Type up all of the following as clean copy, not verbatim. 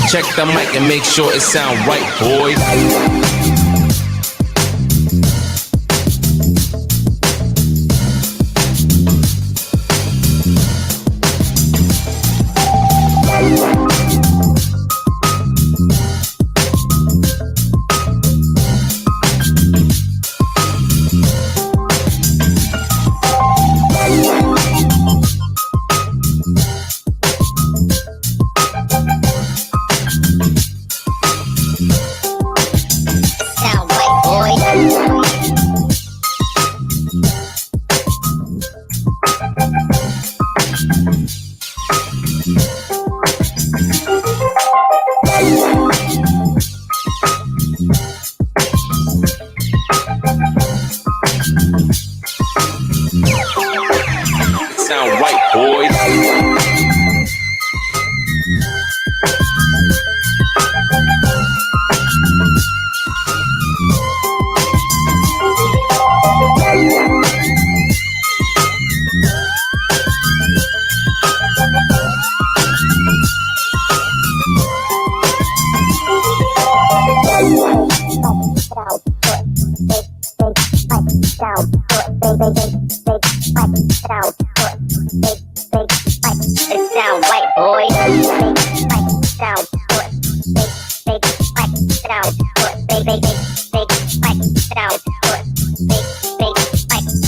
Check the mic and make sure it sound right, boy. Sound right, boys. It sound white, boy. Sound good. It sound white, boy. Sound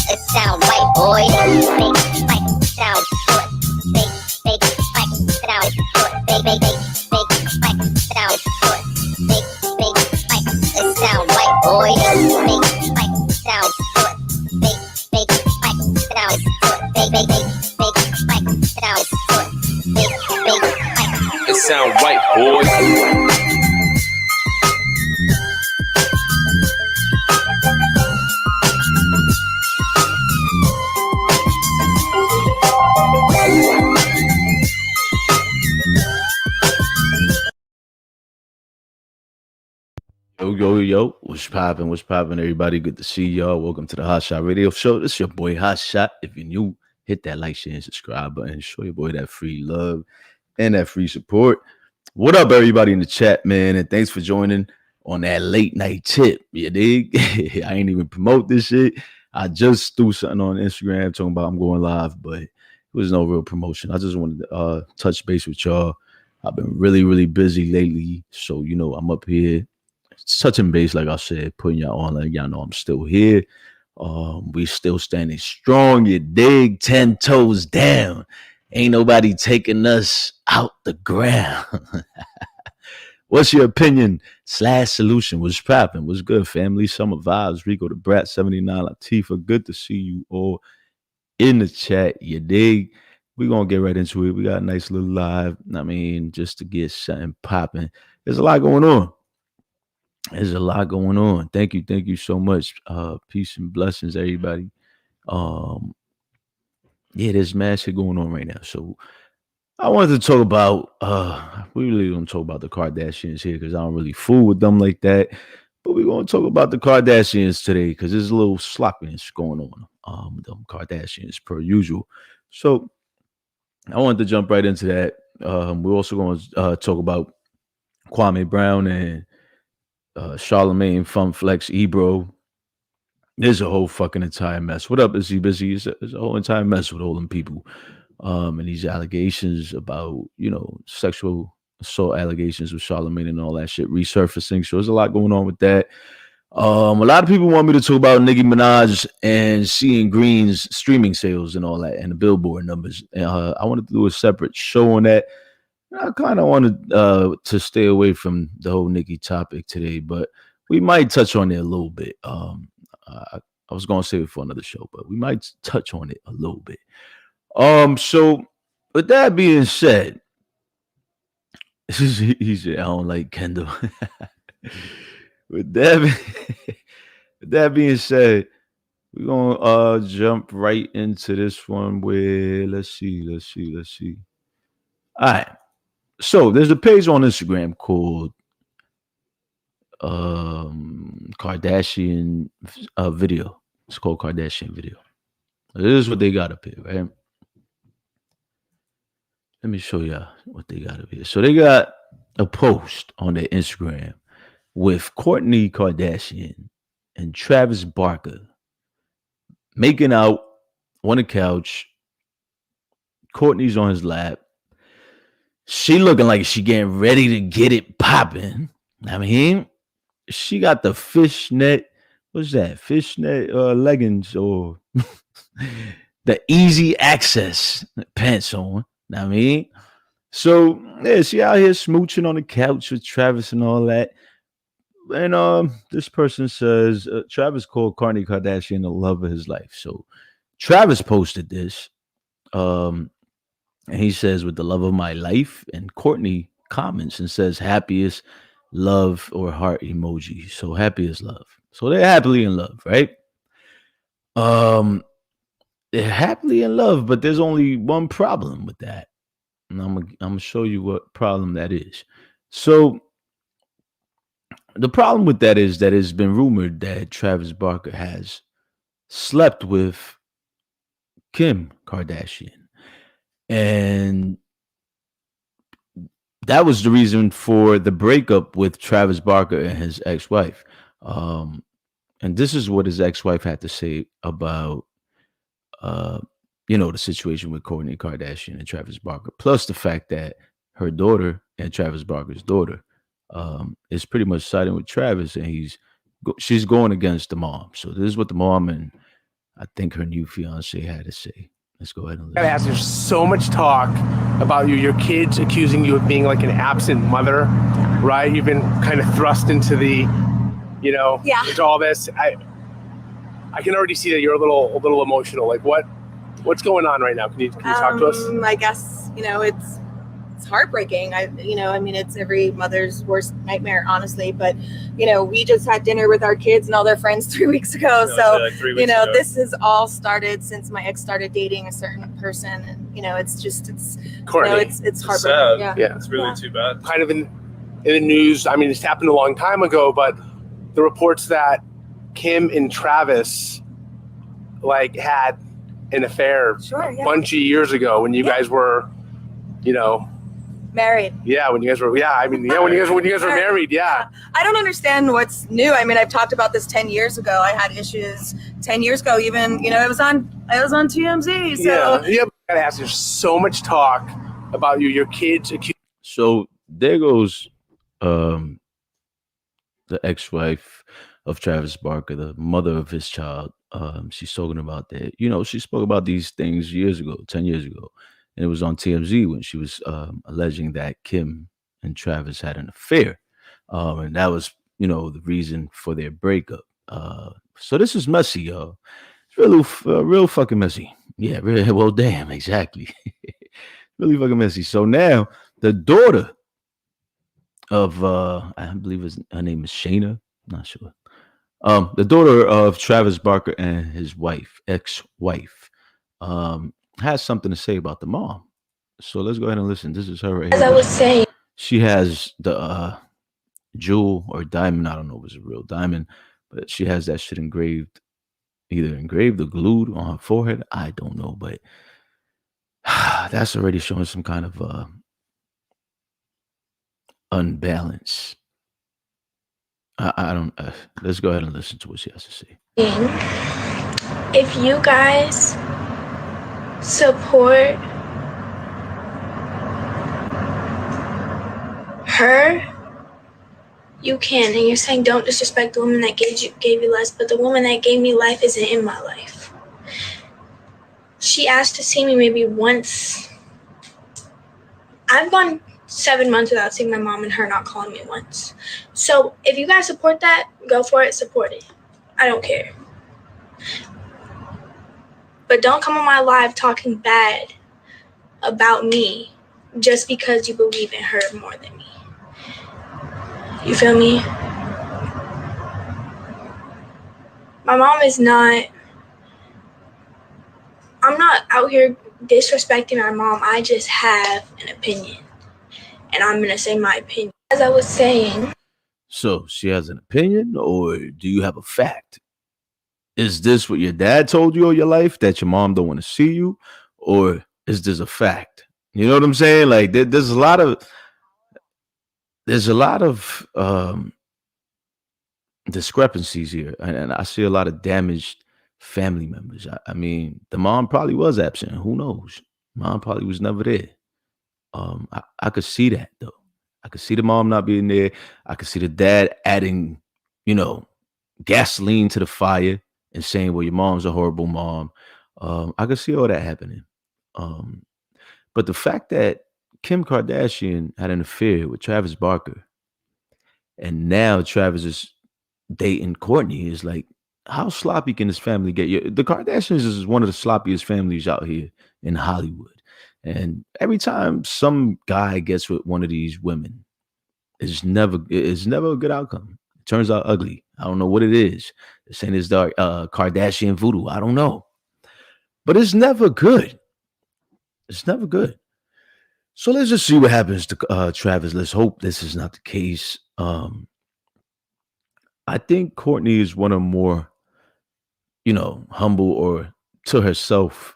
It sound white, boy. Sound It sound right, boy. Yo, what's poppin', everybody? Good to see y'all. Welcome to the Hot Shot Radio Show. This is your boy Hot Shot. If you're new, hit that like, share, and subscribe button. Show your boy that free love and that free support. What up, everybody in the chat, man? And thanks for joining on that late night tip. You dig? I ain't even promote this shit. I just threw something on Instagram talking about I'm going live, but it was no real promotion. I just wanted to touch base with y'all. I've been really busy lately, so I'm up here touching base, like I said, putting y'all on, like y'all know I'm still here. We still standing strong. You dig? 10 toes down. Ain't nobody taking us out the ground. What's your opinion / solution? What's popping? What's good, family? Summer vibes. Rico the Brat 79 Latifah. Good to see you all in the chat. You dig? We're gonna get right into it. We got a nice little live. Just to get something popping. There's a lot going on. Thank you so much. Peace and blessings, everybody. There's mad shit going on right now. So I wanted to talk about we really don't talk about the Kardashians here because I don't really fool with them like that. But we're gonna talk about the Kardashians today because there's a little sloppiness going on with them Kardashians per usual. So I wanted to jump right into that. We're also gonna talk about Kwame Brown and Charlamagne, Fun Flex, Ebro. There's a whole fucking entire mess. What up, is he busy? It's a whole entire mess with all them people. And these allegations about, sexual assault allegations with Charlemagne and all that shit resurfacing. So there's a lot going on with that. A lot of people want me to talk about Nicki Minaj and seeing Green's streaming sales and all that and the Billboard numbers. I wanted to do a separate show on that. I kind of wanted to stay away from the whole Nicki topic today, but we might touch on it a little bit. I was going to save it for another show, but we might touch on it a little bit. So with that being said, he said, I don't like Kendall. with that being said, we're going to jump right into this one where, let's see. All right. So there's a page on Instagram called Kardashian video. It's called Kardashian video. This is what they got up here, right? Let me show y'all what they got up here. So they got a post on their Instagram with Kourtney Kardashian and Travis Barker making out on the couch. Courtney's on his lap. She looking like she getting ready to get it popping. I mean, she got the fishnet. What's that? Fishnet leggings or the easy access pants on. I mean, so yeah, she out here smooching on the couch with Travis and all that. And this person says Travis called Kourtney Kardashian the love of his life. So Travis posted this. And he says, with the love of my life. And Kourtney comments and says, happiest love or heart emoji. So happy is love. So they're happily in love, right? They're happily in love, but there's only one problem with that. And I'm gonna show you what problem that is. So the problem with that is that it's been rumored that Travis Barker has slept with Kim Kardashian. And that was the reason for the breakup with Travis Barker and his ex-wife. And this is what his ex-wife had to say about, the situation with Kourtney Kardashian and Travis Barker, plus the fact that her daughter and Travis Barker's daughter is pretty much siding with Travis, and she's going against the mom. So this is what the mom and I think her new fiance had to say. Let's go ahead and listen. There's so much talk about your kids accusing you of being like an absent mother, right? You've been kind of thrust into the, into all this. I can already see that you're a little emotional. Like what's going on right now? Can you talk to us? I guess, it's heartbreaking. It's every mother's worst nightmare, honestly. But, we just had dinner with our kids and all their friends 3 weeks ago. Like 3 weeks ago. This has all started since my ex started dating a certain person. And, it's Kourtney. it's heartbreaking. Sad. Yeah. It's really too bad. Kind of in the news. I mean, it's happened a long time ago, but the reports that Kim and Travis had an affair a bunch of years ago when you guys were, married. Yeah, when you guys were, when you guys were married, yeah. I don't understand what's new. I mean, I've talked about this 10 years ago. I had issues 10 years ago, even, it was on TMZ. So yeah. I gotta ask, there's so much talk about your kids. So there goes the ex-wife of Travis Barker, the mother of his child. She's talking about that. She spoke about these things years ago, 10 years ago. And it was on TMZ when she was alleging that Kim and Travis had an affair. And that was, the reason for their breakup. So this is messy, y'all. It's real fucking messy. Yeah, really, well, damn, exactly. Really fucking messy. So now the daughter of, I believe her name is Shayna. Not sure. The daughter of Travis Barker and his wife, ex-wife, has something to say about the mom. So let's go ahead and listen. This is her right As here. I was saying, She has the jewel or diamond. I don't know if it's a real diamond, but she has that shit engraved, either engraved or glued on her forehead. I don't know, but that's already showing some kind of unbalance. I don't. Let's go ahead and listen to what she has to say. if you guys support her, you can. And you're saying don't disrespect the woman that gave you life, but the woman that gave me life isn't in my life. She asked to see me maybe once. I've gone 7 months without seeing my mom and her not calling me once. So if you guys support that, go for it, support it. I don't care. But don't come on my live talking bad about me just because you believe in her more than me. You feel me? My mom is not, I'm not out here disrespecting my mom. I just have an opinion. And I'm going to say my opinion. As I was saying. So she has an opinion, or do you have a fact? Is this what your dad told you all your life, that your mom don't want to see you? Or is this a fact? You know what I'm saying? Like there's a lot of, there's a lot of discrepancies here, and I see a lot of damaged family members. I mean, the mom probably was absent. Who knows? Mom probably was never there. I could see that though. I could see the mom not being there. I could see the dad adding, you know, gasoline to the fire and saying, "Well, your mom's a horrible mom." I could see all that happening. Um, but the fact that Kim Kardashian had an affair with Travis Barker, and now Travis is dating Kourtney is like, how sloppy can this family get? The Kardashians is one of the sloppiest families out here in Hollywood. And every time some guy gets with one of these women, it's never a good outcome. It turns out ugly. I don't know what it is. They're saying it's the Kardashian voodoo. I don't know. But it's never good. It's never good. So let's just see what happens to Travis. Let's hope this is not the case. I think Kourtney is one of more, humble or to herself,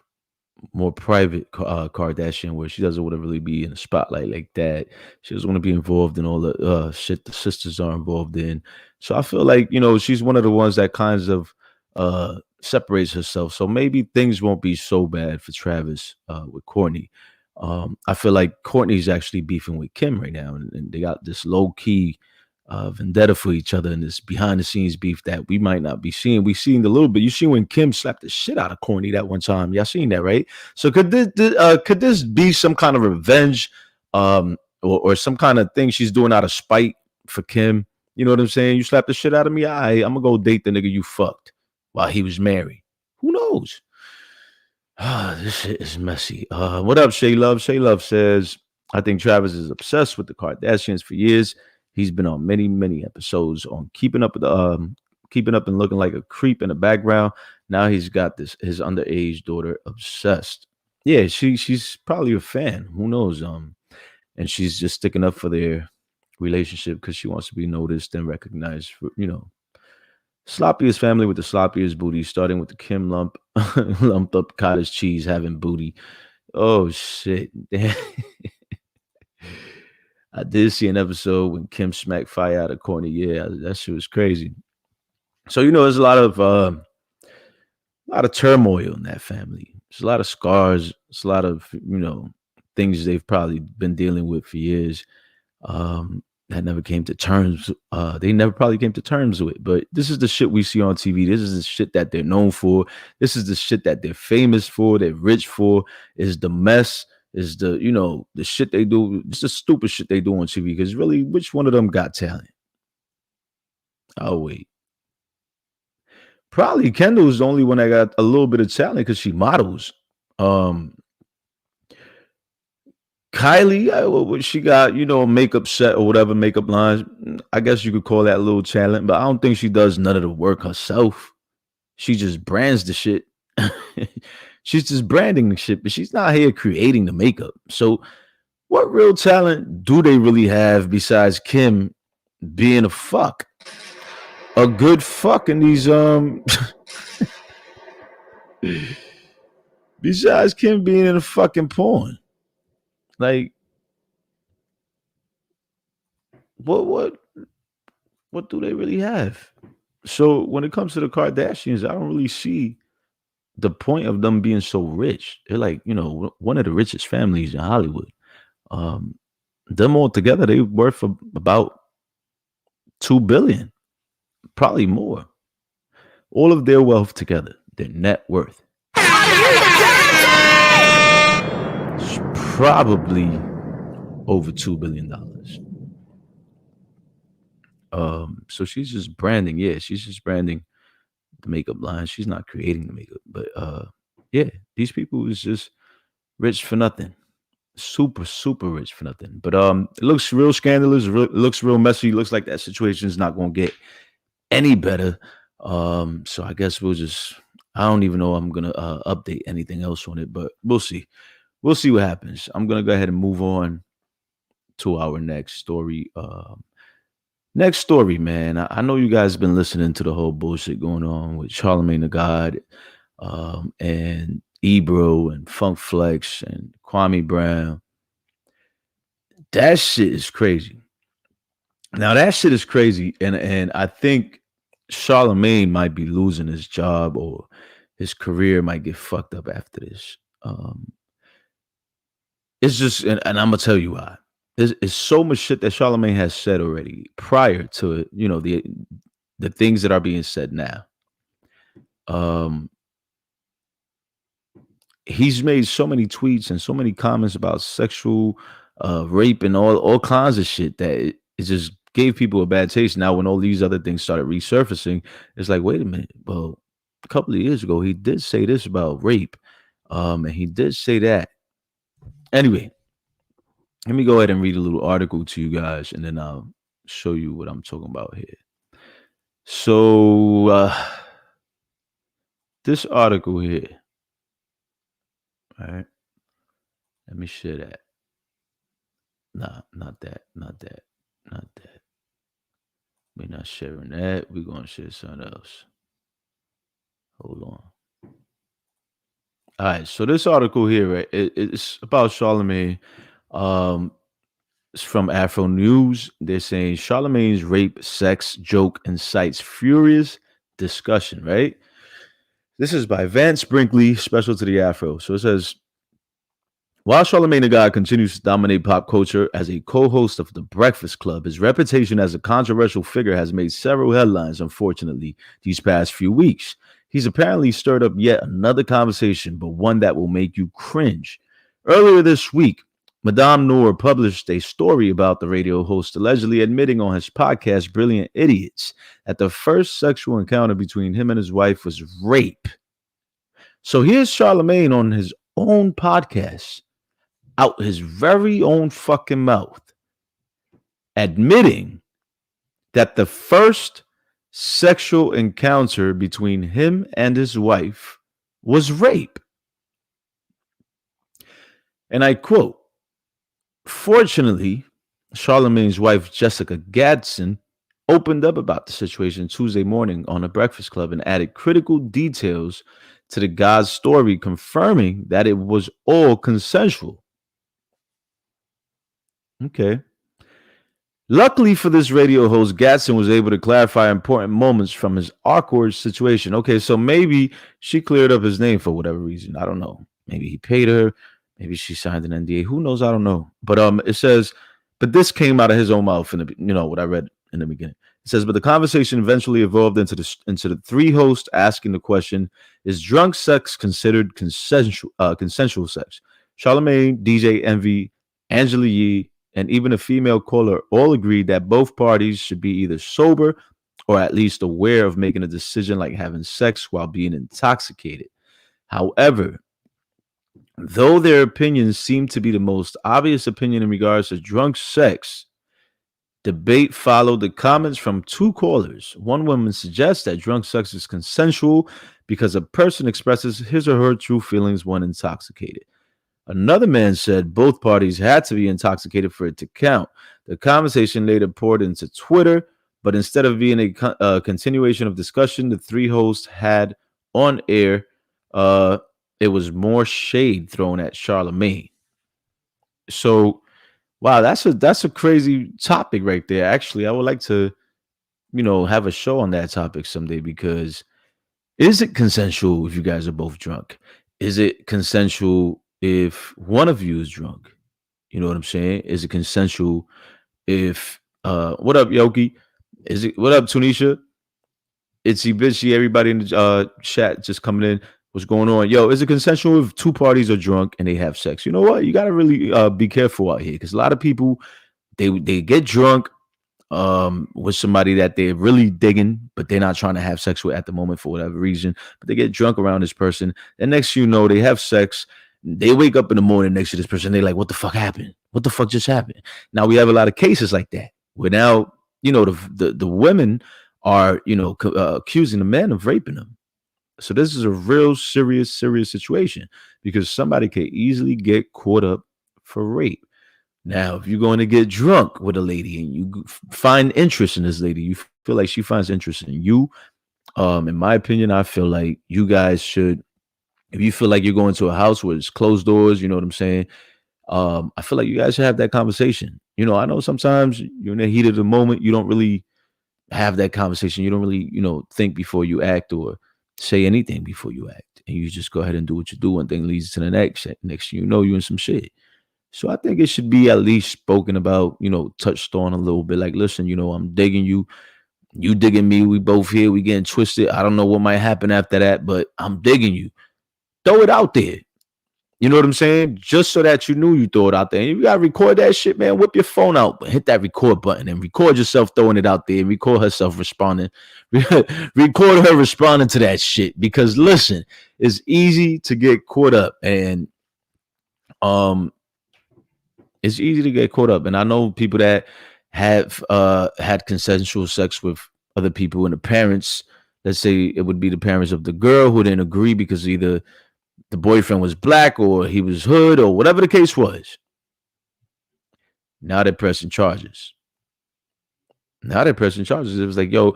more private Kardashian, where she doesn't want to really be in the spotlight like that. She doesn't want to be involved in all the shit the sisters are involved in. So I feel like, she's one of the ones that kinds of separates herself. So maybe things won't be so bad for Travis with Kourtney. I feel like Kourtney's actually beefing with Kim right now, and they got this low key vendetta for each other and this behind the scenes beef that we might not be seeing. We seen a little bit. You see when Kim slapped the shit out of Kourtney that one time. Y'all seen that, right? So could this be some kind of revenge, or some kind of thing she's doing out of spite for Kim? You know what I'm saying? You slapped the shit out of me. I'm gonna go date the nigga you fucked while he was married. Who knows? This shit is messy. What up, Shay Love? Shay Love says, I think Travis is obsessed with the Kardashians for years. He's been on many, many episodes on keeping up and looking like a creep in the background. Now he's got his underage daughter obsessed. Yeah, she's probably a fan. Who knows? And she's just sticking up for their relationship because she wants to be noticed and recognized for, sloppiest family with the sloppiest booty, starting with the Kim lumped up cottage cheese having booty. Oh shit. I did see an episode when Kim smacked fire out of Kourtney. Yeah, that shit was crazy. So there's a lot of turmoil in that family. There's a lot of scars. It's a lot of things they've probably been dealing with for years. That never came to terms. They never probably came to terms with. But this is the shit we see on TV. This is the shit that they're known for. This is the shit that they're famous for. They're rich for. Is the mess. Is the the shit they do. It's the stupid shit they do on TV. Because really, which one of them got talent? Oh wait. Probably Kendall's the only one that got a little bit of talent because she models. Kylie, she got, a makeup set or whatever, makeup lines. I guess you could call that a little talent, but I don't think she does none of the work herself. She just brands the shit. She's just branding the shit, but she's not here creating the makeup. So what real talent do they really have besides Kim being a fuck? A good fuck in these, besides Kim being in a fucking porn. Like, what do they really have? So when it comes to the Kardashians, I don't really see the point of them being so rich. They're like, one of the richest families in Hollywood. Them all together, they worth about $2 billion, probably more. All of their wealth together, their net worth. Probably over $2 billion. So she's just branding. Yeah, she's just branding the makeup line. She's not creating the makeup. But yeah, these people is just rich for nothing. Super, super rich for nothing. But it looks real scandalous. It looks real messy. It looks like that situation is not going to get any better. So I guess I don't even know I'm going to update anything else on it, but we'll see. We'll see what happens. I'm going to go ahead and move on to our next story. Next story, man. I know you guys have been listening to the whole bullshit going on with Charlamagne the God and Ebro and Funk Flex and Kwame Brown. That shit is crazy. Now that shit is crazy, and I think Charlemagne might be losing his job or his career might get fucked up after this. It's just, and I'm gonna tell you why. It's so much shit that Charlemagne has said already prior to it. You know the things that are being said now. Um, he's made so many tweets and so many comments about sexual rape and all kinds of shit that it just gave people a bad taste. Now, when all these other things started resurfacing, it's like, wait a minute. Well, a couple of years ago, he did say this about rape, and he did say that. Anyway, let me go ahead and read a little article to you guys, and then I'll show you what I'm talking about here. So, this article here. All right. Let me share that. Nah, not that. Not that. Not that. We're not sharing that. We're going to share something else. Hold on. All right. So this article here, right? It's about Charlemagne. It's from Afro News. They're saying Charlemagne's rape, sex joke incites furious discussion, right? This is by Vance Brinkley, special to the Afro. So it says, while Charlamagne the God continues to dominate pop culture as a co-host of The Breakfast Club, his reputation as a controversial figure has made several headlines, unfortunately, these past few weeks. He's apparently stirred up yet another conversation, but one that will make you cringe. Earlier this week, Madame Noor published a story about the radio host allegedly admitting on his podcast, Brilliant Idiots, that the first sexual encounter between him and his wife was rape. So here's Charlamagne on his own podcast, out his very own fucking mouth, admitting that the first sexual encounter between him and his wife was rape. And I quote, fortunately, Charlemagne's wife, Jessica Gadsden, opened up about the situation Tuesday morning on The Breakfast Club and added critical details to the guy's story, confirming that it was all consensual. Okay. Luckily for this radio host, Gadsden was able to clarify important moments from his awkward situation. Okay, so maybe she cleared up his name for whatever reason. I don't know. Maybe he paid her. Maybe she signed an NDA. Who knows? I don't know. But it says, but this came out of his own mouth in the, what I read in the beginning. It says, but the conversation eventually evolved into the three hosts asking the question: is drunk sex considered consensual sex? Charlamagne, DJ Envy, Angela Yee, and even a female caller all agreed that both parties should be either sober or at least aware of making a decision like having sex while being intoxicated. However, though their opinions seem to be the most obvious opinion in regards to drunk sex, debate followed the comments from two callers. One woman suggests that drunk sex is consensual because a person expresses his or her true feelings when intoxicated. Another man said both parties had to be intoxicated for it to count. The conversation later poured into Twitter, but instead of being a continuation of discussion the three hosts had on air, it was more shade thrown at Charlamagne. So, wow, that's a crazy topic right there. Actually, I would like to, have a show on that topic someday, because is it consensual if you guys are both drunk? Is it consensual if one of you is drunk? You know what I'm saying? Is it consensual if what up, Yoki? What up, Tunisha? Itsy bitchy, everybody in the chat just coming in. What's going on? Yo, is it consensual if two parties are drunk and they have sex? You know what? You gotta really be careful out here, because a lot of people they get drunk with somebody that they're really digging, but they're not trying to have sex with at the moment for whatever reason. But they get drunk around this person, and next you know, they have sex. They wake up in the morning next to this person. They're like, what the fuck happened? What the fuck just happened? Now we have a lot of cases like that where now, the women are, accusing the men of raping them. So this is a real serious situation, because somebody can easily get caught up for rape. Now, if you're going to get drunk with a lady and you find interest in this lady, you feel like she finds interest in you. In my opinion, I feel like you guys should, if you feel like you're going to a house where it's closed doors, you know what I'm saying? I feel like you guys should have that conversation. You know, I know sometimes you're in the heat of the moment, you don't really have that conversation. You don't really, think before you act or say anything before you act. And you just go ahead and do what you do. One thing leads to the next. Next thing you know, you're in some shit. So I think it should be at least spoken about, touched on a little bit. Like, listen, I'm digging you. You digging me. We both here. We getting twisted. I don't know what might happen after that, but I'm digging you. Throw it out there. You know what I'm saying? Just so that you knew you throw it out there. And if you gotta record that shit, man, whip your phone out, but hit that record button and record yourself throwing it out there and record herself responding. Record her responding to that shit. Because listen, it's easy to get caught up. And it's easy to get caught up. And I know people that have had consensual sex with other people, and the parents, let's say it would be the parents of the girl who didn't agree because either the boyfriend was black or he was hood or whatever the case was. Now they're pressing charges. It was like, yo,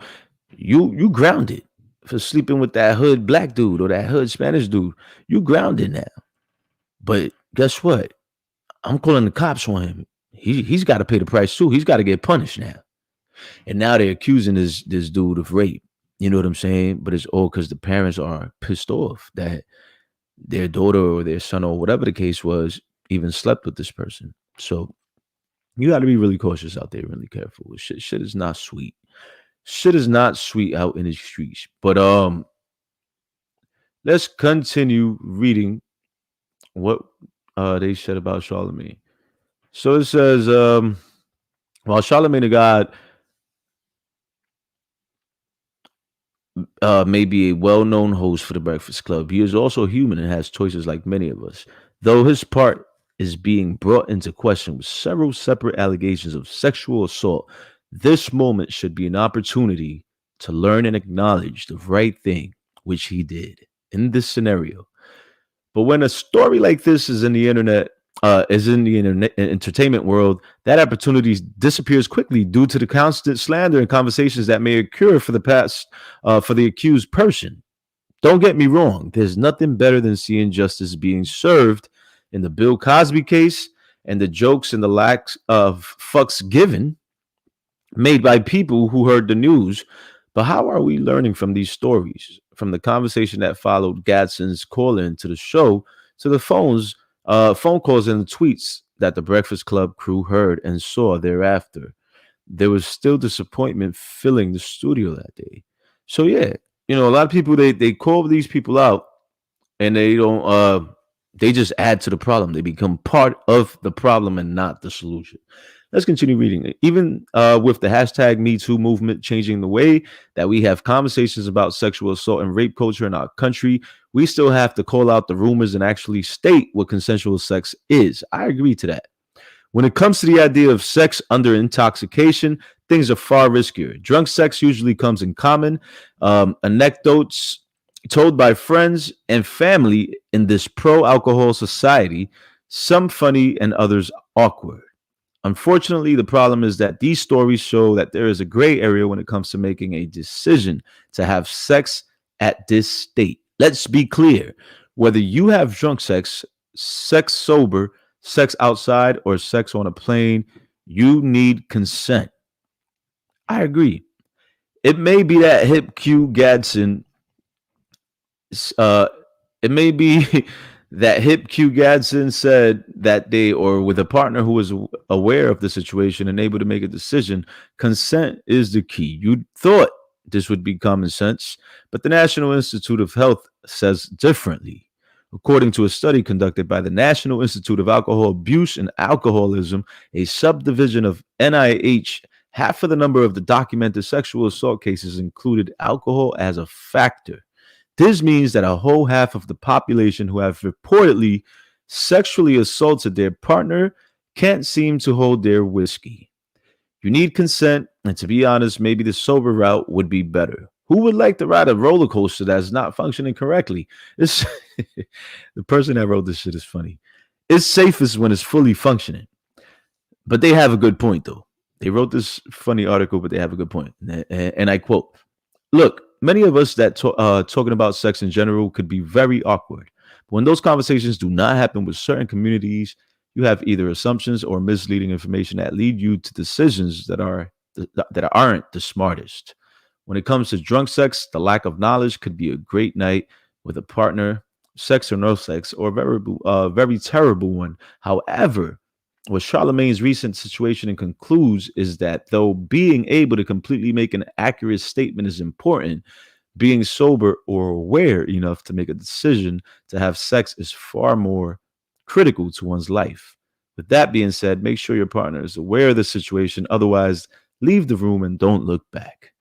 you grounded for sleeping with that hood black dude or that hood Spanish dude. You grounded now. But guess what? I'm calling the cops on him. He's got to pay the price too. He's got to get punished now. And now they're accusing this dude of rape. You know what I'm saying? But it's all because the parents are pissed off that their daughter or their son or whatever the case was even slept with this person. So you got to be really cautious out there, really careful. Shit is not sweet. Shit is not sweet out in the streets. But let's continue reading what they said about Charlamagne. So it says, while Charlamagne the God may be a well-known host for the Breakfast Club, he is also human and has choices like many of us. Though his part is being brought into question with several separate allegations of sexual assault, this moment should be an opportunity to learn and acknowledge the right thing, which he did in this scenario. But when a story like this is in the internet, entertainment world, that opportunity disappears quickly due to the constant slander and conversations that may occur for the accused person. Don't get me wrong. There's nothing better than seeing justice being served in the Bill Cosby case and the jokes and the lack of fucks given made by people who heard the news. But how are we learning from these stories? From the conversation that followed Gadsden's call-in to the show to the phone calls and the tweets that the Breakfast Club crew heard and saw thereafter, there was still disappointment filling the studio that day. So yeah, a lot of people, they call these people out and they don't, they just add to the problem. They become part of the problem and not the solution. Let's continue reading. Even with the hashtag #MeToo movement changing the way that we have conversations about sexual assault and rape culture in our country, we still have to call out the rumors and actually state what consensual sex is. I agree to that. When it comes to the idea of sex under intoxication, things are far riskier. Drunk sex usually comes in common. Anecdotes told by friends and family in this pro-alcohol society, some funny and others awkward. Unfortunately, the problem is that these stories show that there is a gray area when it comes to making a decision to have sex at this state. Let's be clear. Whether you have drunk sex, sex sober, sex outside, or sex on a plane, you need consent. I agree. It may be that hip Q Gadsden, said that day, or with a partner who was aware of the situation and able to make a decision. Consent is the key. You thought this would be common sense, but the National Institute of Health says differently. According to a study conducted by the National Institute of Alcohol Abuse and Alcoholism, a subdivision of NIH, half of the number of the documented sexual assault cases included alcohol as a factor. This means that a whole half of the population who have reportedly sexually assaulted their partner can't seem to hold their whiskey. You need consent, and to be honest, maybe the sober route would be better. Who would like to ride a roller coaster that's not functioning correctly? The person that wrote this shit is funny. It's safest when it's fully functioning. But they have a good point, though. They wrote this funny article, but they have a good point. And I quote, "Look, many of us that talking about sex in general could be very awkward. When those conversations do not happen with certain communities, you have either assumptions or misleading information that lead you to decisions that aren't the smartest. When it comes to drunk sex, the lack of knowledge could be a great night with a partner, sex or no sex, or very terrible one. However, what Charlemagne's recent situation concludes is that though being able to completely make an accurate statement is important, being sober or aware enough to make a decision to have sex is far more critical to one's life. With that being said, make sure your partner is aware of the situation. Otherwise, leave the room and don't look back.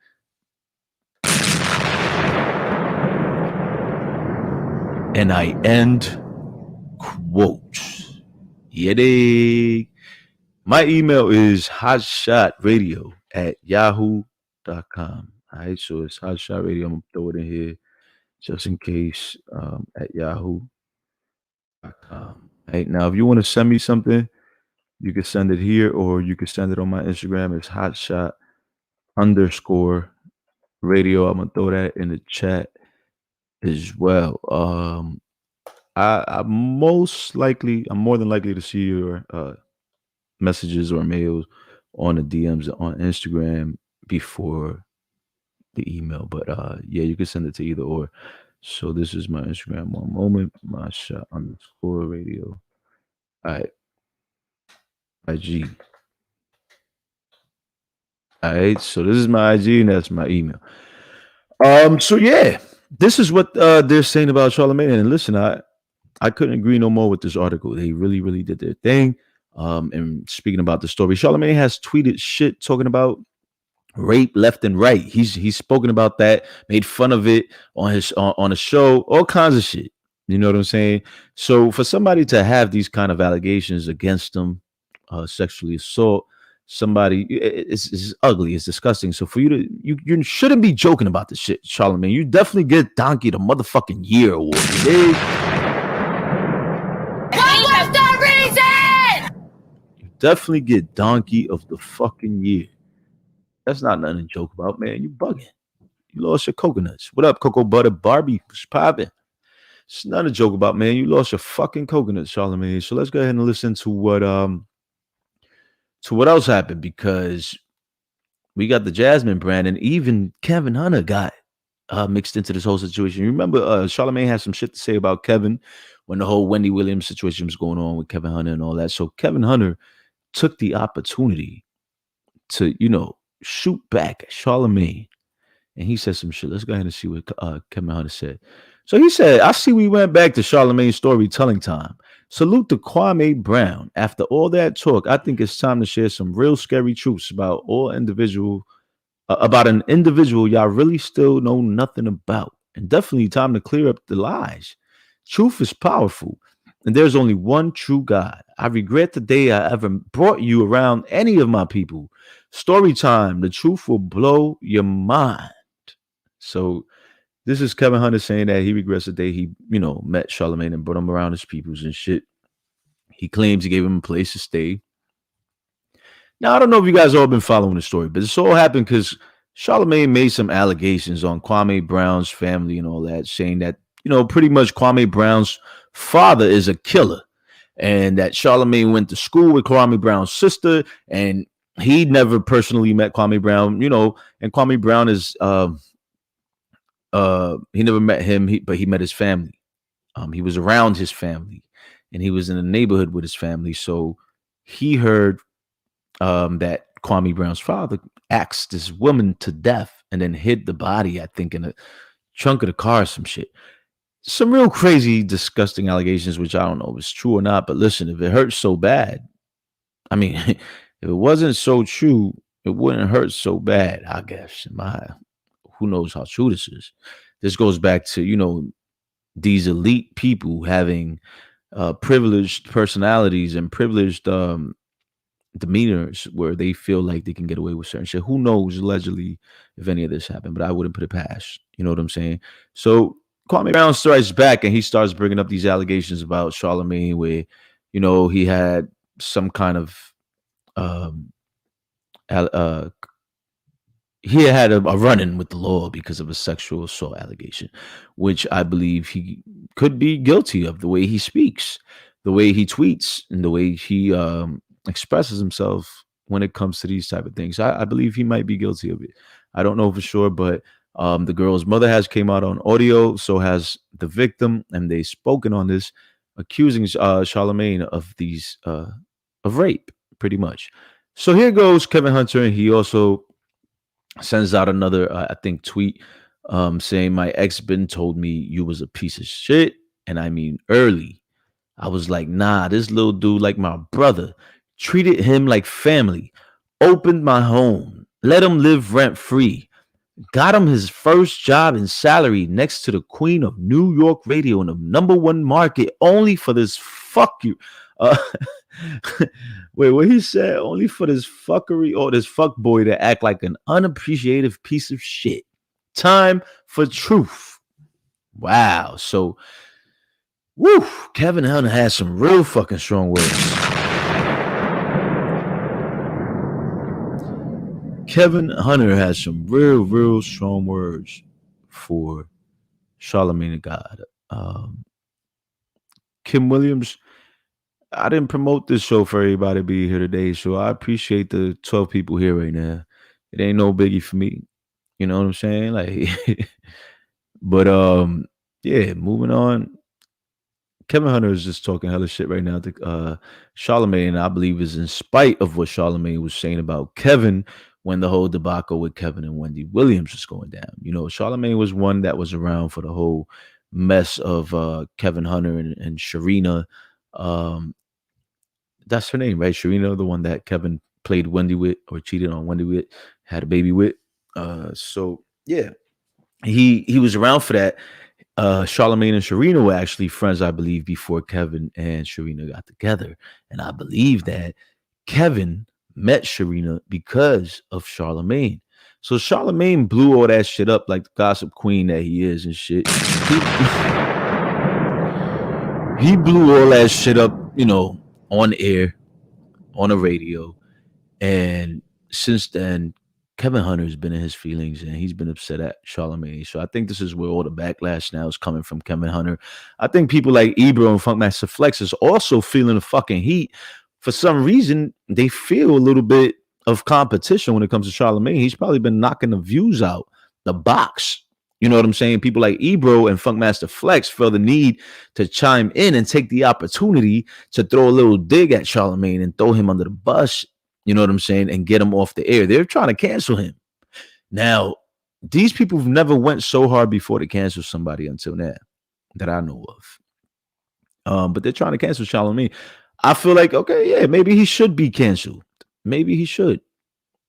And I end quote. Yay. My email is hotshotradio@yahoo.com. All right, so it's hotshotradio. I'm gonna throw it in here just in case at yahoo.com. All right, now if you want to send me something, you can send it here or you can send it on my Instagram. It's hotshot_radio. I'm gonna throw that in the chat as well. I'm more than likely to see your messages or mails on the DMs on Instagram before the email. But yeah, you can send it to either or. So this is my Instagram. One moment, my shot_radio. All right, IG. All right, so this is my IG and that's my email. So yeah, this is what they're saying about Charlamagne. And listen, I couldn't agree no more with this article. They really, really did their thing. And speaking about the story, Charlamagne has tweeted shit talking about rape left and right. He's spoken about that, made fun of it on his on a show, all kinds of shit. You know what I'm saying? So for somebody to have these kind of allegations against them, sexually assault somebody, it's ugly, it's disgusting. So for you to you shouldn't be joking about this shit, Charlamagne. You definitely get Donkey the motherfucking Year award. Definitely get Donkey of the fucking Year. That's not nothing to joke about, man. You bugging. You lost your coconuts. What up, Cocoa Butter Barbie? What's popping? It's nothing to joke about, man. You lost your fucking coconuts, Charlamagne. So let's go ahead and listen to what else happened, because we got the Jasmine brand and even Kevin Hunter got mixed into this whole situation. You remember Charlamagne had some shit to say about Kevin when the whole Wendy Williams situation was going on with Kevin Hunter and all that. So Kevin Hunter took the opportunity to, shoot back at Charlamagne, and he said some shit. Let's go ahead and see what Kevin Hunter said. So he said, I see we went back to Charlamagne's storytelling time. Salute to Kwame Brown. After all that talk, I think it's time to share some real scary truths about an individual y'all really still know nothing about. And definitely time to clear up the lies. Truth is powerful, and there's only one true God. I regret the day I ever brought you around any of my people. Story time. The truth will blow your mind. So this is Kevin Hunter saying that he regrets the day he, met Charlamagne and brought him around his peoples and shit. He claims he gave him a place to stay. Now, I don't know if you guys all been following the story, but this all happened because Charlamagne made some allegations on Kwame Brown's family and all that, saying that, pretty much Kwame Brown's father is a killer, and that Charlamagne went to school with Kwame Brown's sister, and he never personally met Kwame Brown, and Kwame Brown is, he never met him, but he met his family. He was around his family, and he was in the neighborhood with his family. So he heard that Kwame Brown's father axed this woman to death and then hid the body, I think, in the trunk of the car or some shit. Some real crazy, disgusting allegations, which I don't know if it's true or not. But listen, if it hurts so bad, I mean, if it wasn't so true, it wouldn't hurt so bad, I guess. Who knows how true this is? This goes back to, these elite people having privileged personalities and privileged demeanors where they feel like they can get away with certain shit. Who knows allegedly if any of this happened, but I wouldn't put it past. You know what I'm saying? So Kwame Brown strikes back and he starts bringing up these allegations about Charlamagne where, he had some kind of he had a run-in with the law because of a sexual assault allegation, which I believe he could be guilty of the way he speaks. the way he tweets and the way he expresses himself when it comes to these type of things. I believe he might be guilty of it. I don't know for sure, but the girl's mother has came out on audio, so has the victim, and they've spoken on this, accusing Charlamagne of these of rape, pretty much. So here goes Kevin Hunter, and he also sends out another, I think, tweet saying, "My ex-bin told me you was a piece of shit, and I mean early. I was like, nah, this little dude like my brother. Treated him like family. Opened my home. Let him live rent-free. Got him his first job and salary next to the queen of New York radio in the #1 market, only for this fuck you." Wait, what he said? Only for this fuckery or this fuck boy to act like an unappreciative piece of shit. Time for truth. Wow. So, woo, Kevin Hunter has some real fucking strong words. Kevin Hunter has some real strong words for Charlamagne the God. Kim Williams, I didn't promote this show for everybody to be here today, so I appreciate the 12 people here right now. It ain't no biggie for me. You know what I'm saying? Like, but yeah, moving on. Kevin Hunter is just talking hella shit right now to Charlamagne, and I believe is in spite of what Charlamagne was saying about Kevin when the whole debacle with Kevin and Wendy Williams was going down. You know, Charlamagne was one that was around for the whole mess of Kevin Hunter and Sharina. That's her name, right? Sharina, the one that Kevin played Wendy with or cheated on Wendy with, had a baby with. So yeah, he was around for that. Charlamagne and Sharina were actually friends, I believe, before Kevin and Sharina got together. And I believe that Kevin met Sharina because of Charlamagne. So Charlamagne blew all that shit up like the gossip queen that he is and shit. He blew all that shit up, you know, on air, on the radio. And since then, Kevin Hunter has been in his feelings and he's been upset at Charlamagne. So I think this is where all the backlash now is coming from Kevin Hunter. I think people like Ebro and Funkmaster Flex is also feeling the fucking heat. For some reason, they feel a little bit of competition when it comes to Charlamagne. He's probably been knocking the views out the box. You know what I'm saying? People like Ebro and Funkmaster Flex feel the need to chime in and take the opportunity to throw a little dig at Charlamagne and throw him under the bus. You know what I'm saying? And get him off the air. They're trying to cancel him. Now, these people have never went so hard before to cancel somebody until now that I know of. But they're trying to cancel Charlamagne. I feel like, okay, yeah, maybe he should be canceled. Maybe he should.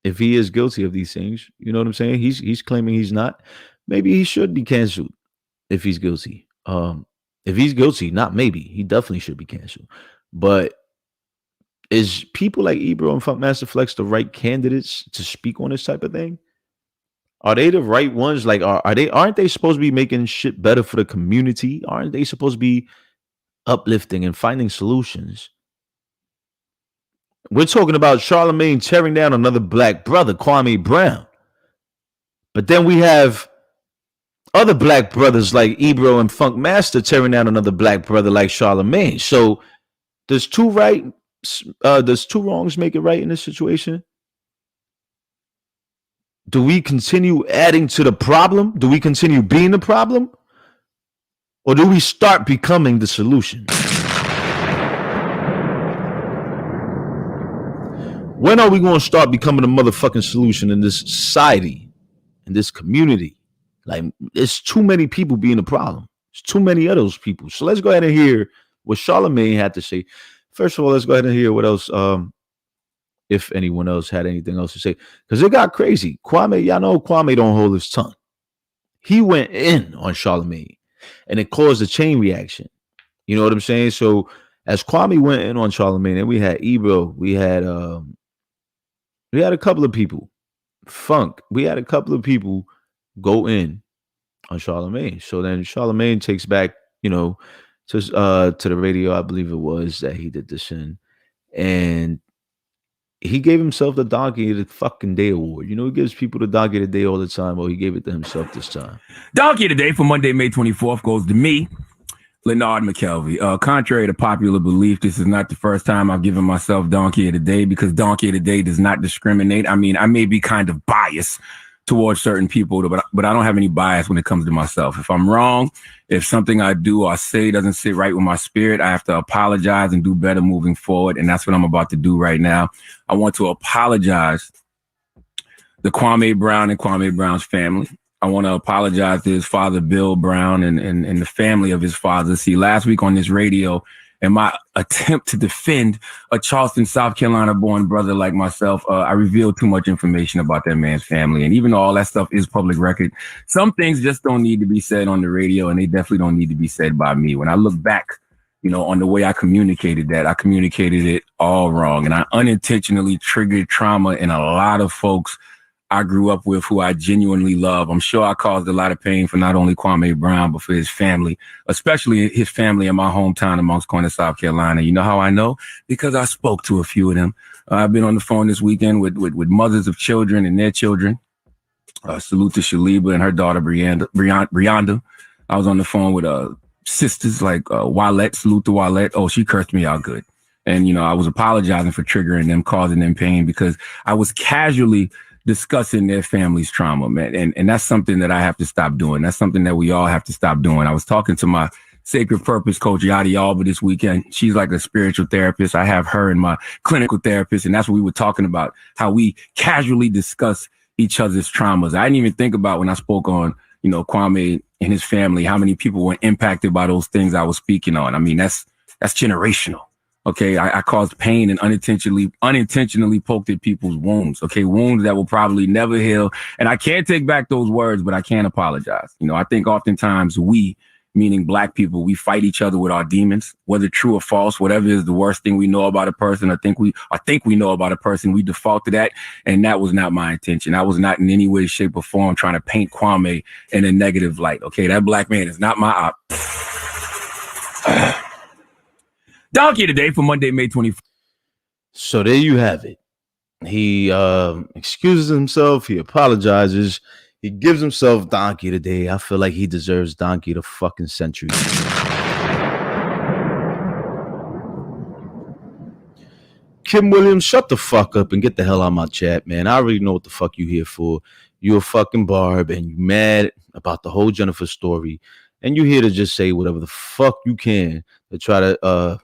If he is guilty of these things, you know what I'm saying? He's claiming he's not. Maybe he should be canceled if he's guilty. If he's guilty, not maybe. He definitely should be canceled. But is people like Ebro and Funkmaster Flex the right candidates to speak on this type of thing? Are they the right ones? Like, aren't they supposed to be making shit better for the community? Aren't they supposed to be uplifting and finding solutions? We're talking about Charlamagne tearing down another black brother, Kwame Brown. But then we have other black brothers like Ebro and Funkmaster tearing down another black brother like Charlamagne. So does two wrongs make it right in this situation? Do we continue adding to the problem? Do we continue being the problem? Or do we start becoming the solution? When are we going to start becoming the motherfucking solution in this society, in this community? Like, there's too many people being the problem. There's too many of those people. So let's go ahead and hear what Charlamagne had to say. First of all, let's go ahead and hear what else, if anyone else had anything else to say. Because it got crazy. Kwame, y'all know Kwame don't hold his tongue. He went in on Charlamagne, and it caused a chain reaction. You know what I'm saying? So as Kwame went in on Charlamagne, and we had Ebro, we had a couple of people, Funk. We had a couple of people go in on Charlamagne. So then Charlamagne takes back, you know, to the radio, I believe it was, that he did this in, and he gave himself the Donkey of the fucking Day award. You know, he gives people the Donkey of the Day all the time. Well, he gave it to himself this time. Donkey of the Day for Monday, May 24th goes to me. Leonard McKelvey. Contrary to popular belief, this is not the first time I've given myself Donkey of the Day, because Donkey of the Day does not discriminate. I mean, I may be kind of biased towards certain people, but I don't have any bias when it comes to myself. If I'm wrong, if something I do or say doesn't sit right with my spirit, I have to apologize and do better moving forward. And that's what I'm about to do right now. I want to apologize to Kwame Brown and Kwame Brown's family. I want to apologize to his father, Bill Brown, and the family of his father. See, last week on this radio, in my attempt to defend a Charleston, South Carolina born brother like myself, I revealed too much information about that man's family. And even though all that stuff is public record, some things just don't need to be said on the radio, and they definitely don't need to be said by me. When I look back, on the way I communicated that, I communicated it all wrong. And I unintentionally triggered trauma in a lot of folks I grew up with, who I genuinely love. I'm sure I caused a lot of pain for not only Kwame Brown, but for his family, especially his family in my hometown amongst Corner, South Carolina. You know how I know? Because I spoke to a few of them. I've been on the phone this weekend with mothers of children and their children. Salute to Shaliba and her daughter, Brianda. I was on the phone with sisters like Wallet. Salute to Wallet. Oh, she cursed me out good. And, I was apologizing for triggering them, causing them pain, because I was casually discussing their family's trauma, man. And that's something that I have to stop doing. That's something that we all have to stop doing. I was talking to my Sacred Purpose coach, Yadi Alba, this weekend. She's like a spiritual therapist. I have her and my clinical therapist. And that's what we were talking about, how we casually discuss each other's traumas. I didn't even think about, when I spoke on, Kwame and his family, how many people were impacted by those things I was speaking on. I mean, that's generational. Okay, I caused pain and unintentionally poked at people's wounds. Okay, wounds that will probably never heal. And I can't take back those words, but I can apologize. I think oftentimes we, meaning Black people, we fight each other with our demons, whether true or false. Whatever is the worst thing we know about a person, I think we know about a person, we default to that. And that was not my intention. I was not in any way, shape, or form trying to paint Kwame in a negative light. Okay, that Black man is not my op. Donkey today for Monday, May 24th. So there you have it. He excuses himself. He apologizes. He gives himself Donkey today. I feel like he deserves Donkey the fucking century. Kim Williams, shut the fuck up and get the hell out of my chat, man. I already know what the fuck you here for. You a fucking barb and you mad about the whole Jennifer story. And you here to just say whatever the fuck you can to try to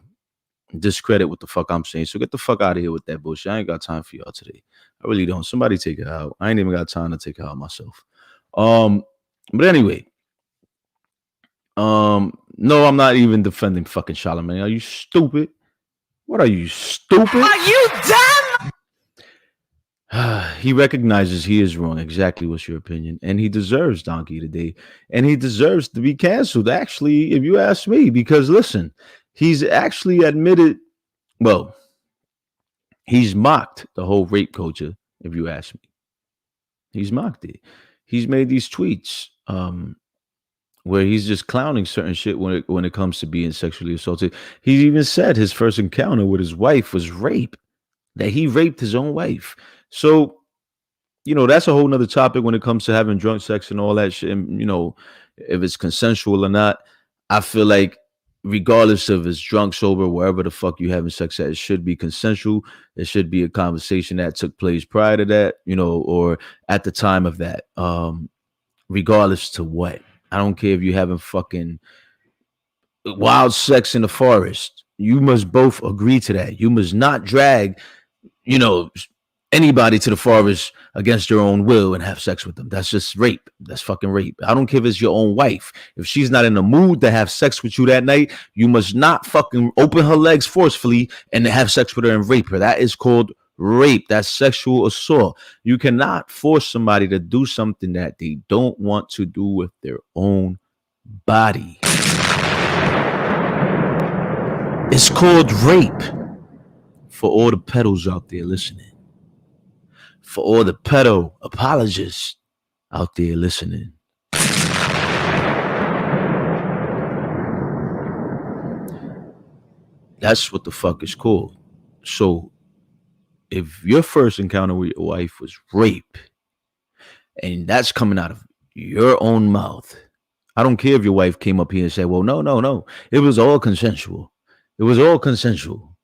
discredit what the fuck I'm saying. So get the fuck out of here with that bullshit. I ain't got time for y'all today. I really don't. Somebody take it out. I ain't even got time to take it out myself. But anyway, no, I'm not even defending fucking Charlamagne. Are you stupid? What are you, stupid? Are you dumb? He recognizes he is wrong. Exactly. What's your opinion? And he deserves Donkey today. And he deserves to be canceled, actually, if you ask me. Because listen, he's actually admitted, well, he's mocked the whole rape culture, if you ask me. He's mocked it. He's made these tweets where he's just clowning certain shit when it comes to being sexually assaulted. He even said his first encounter with his wife was rape, that he raped his own wife. So, that's a whole nother topic when it comes to having drunk sex and all that shit. And, if it's consensual or not, I feel like regardless of it's drunk, sober, wherever the fuck you having sex at, it should be consensual. It should be a conversation that took place prior to that, or at the time of that, regardless to what. I don't care if you're having fucking wild sex in the forest. You must both agree to that. You must not drag, anybody to the forest against their own will and have sex with them. That's just rape. That's fucking rape. I don't care if it's your own wife. If she's not in the mood to have sex with you that night, you must not fucking open her legs forcefully and have sex with her and rape her. That is called rape. That's sexual assault. You cannot force somebody to do something that they don't want to do with their own body. It's called rape. For all the pedos out there listening. For all the pedo apologists out there listening. That's what the fuck is called. So if your first encounter with your wife was rape, and that's coming out of your own mouth, I don't care if your wife came up here and said, well, no, no, no. It was all consensual. It was all consensual.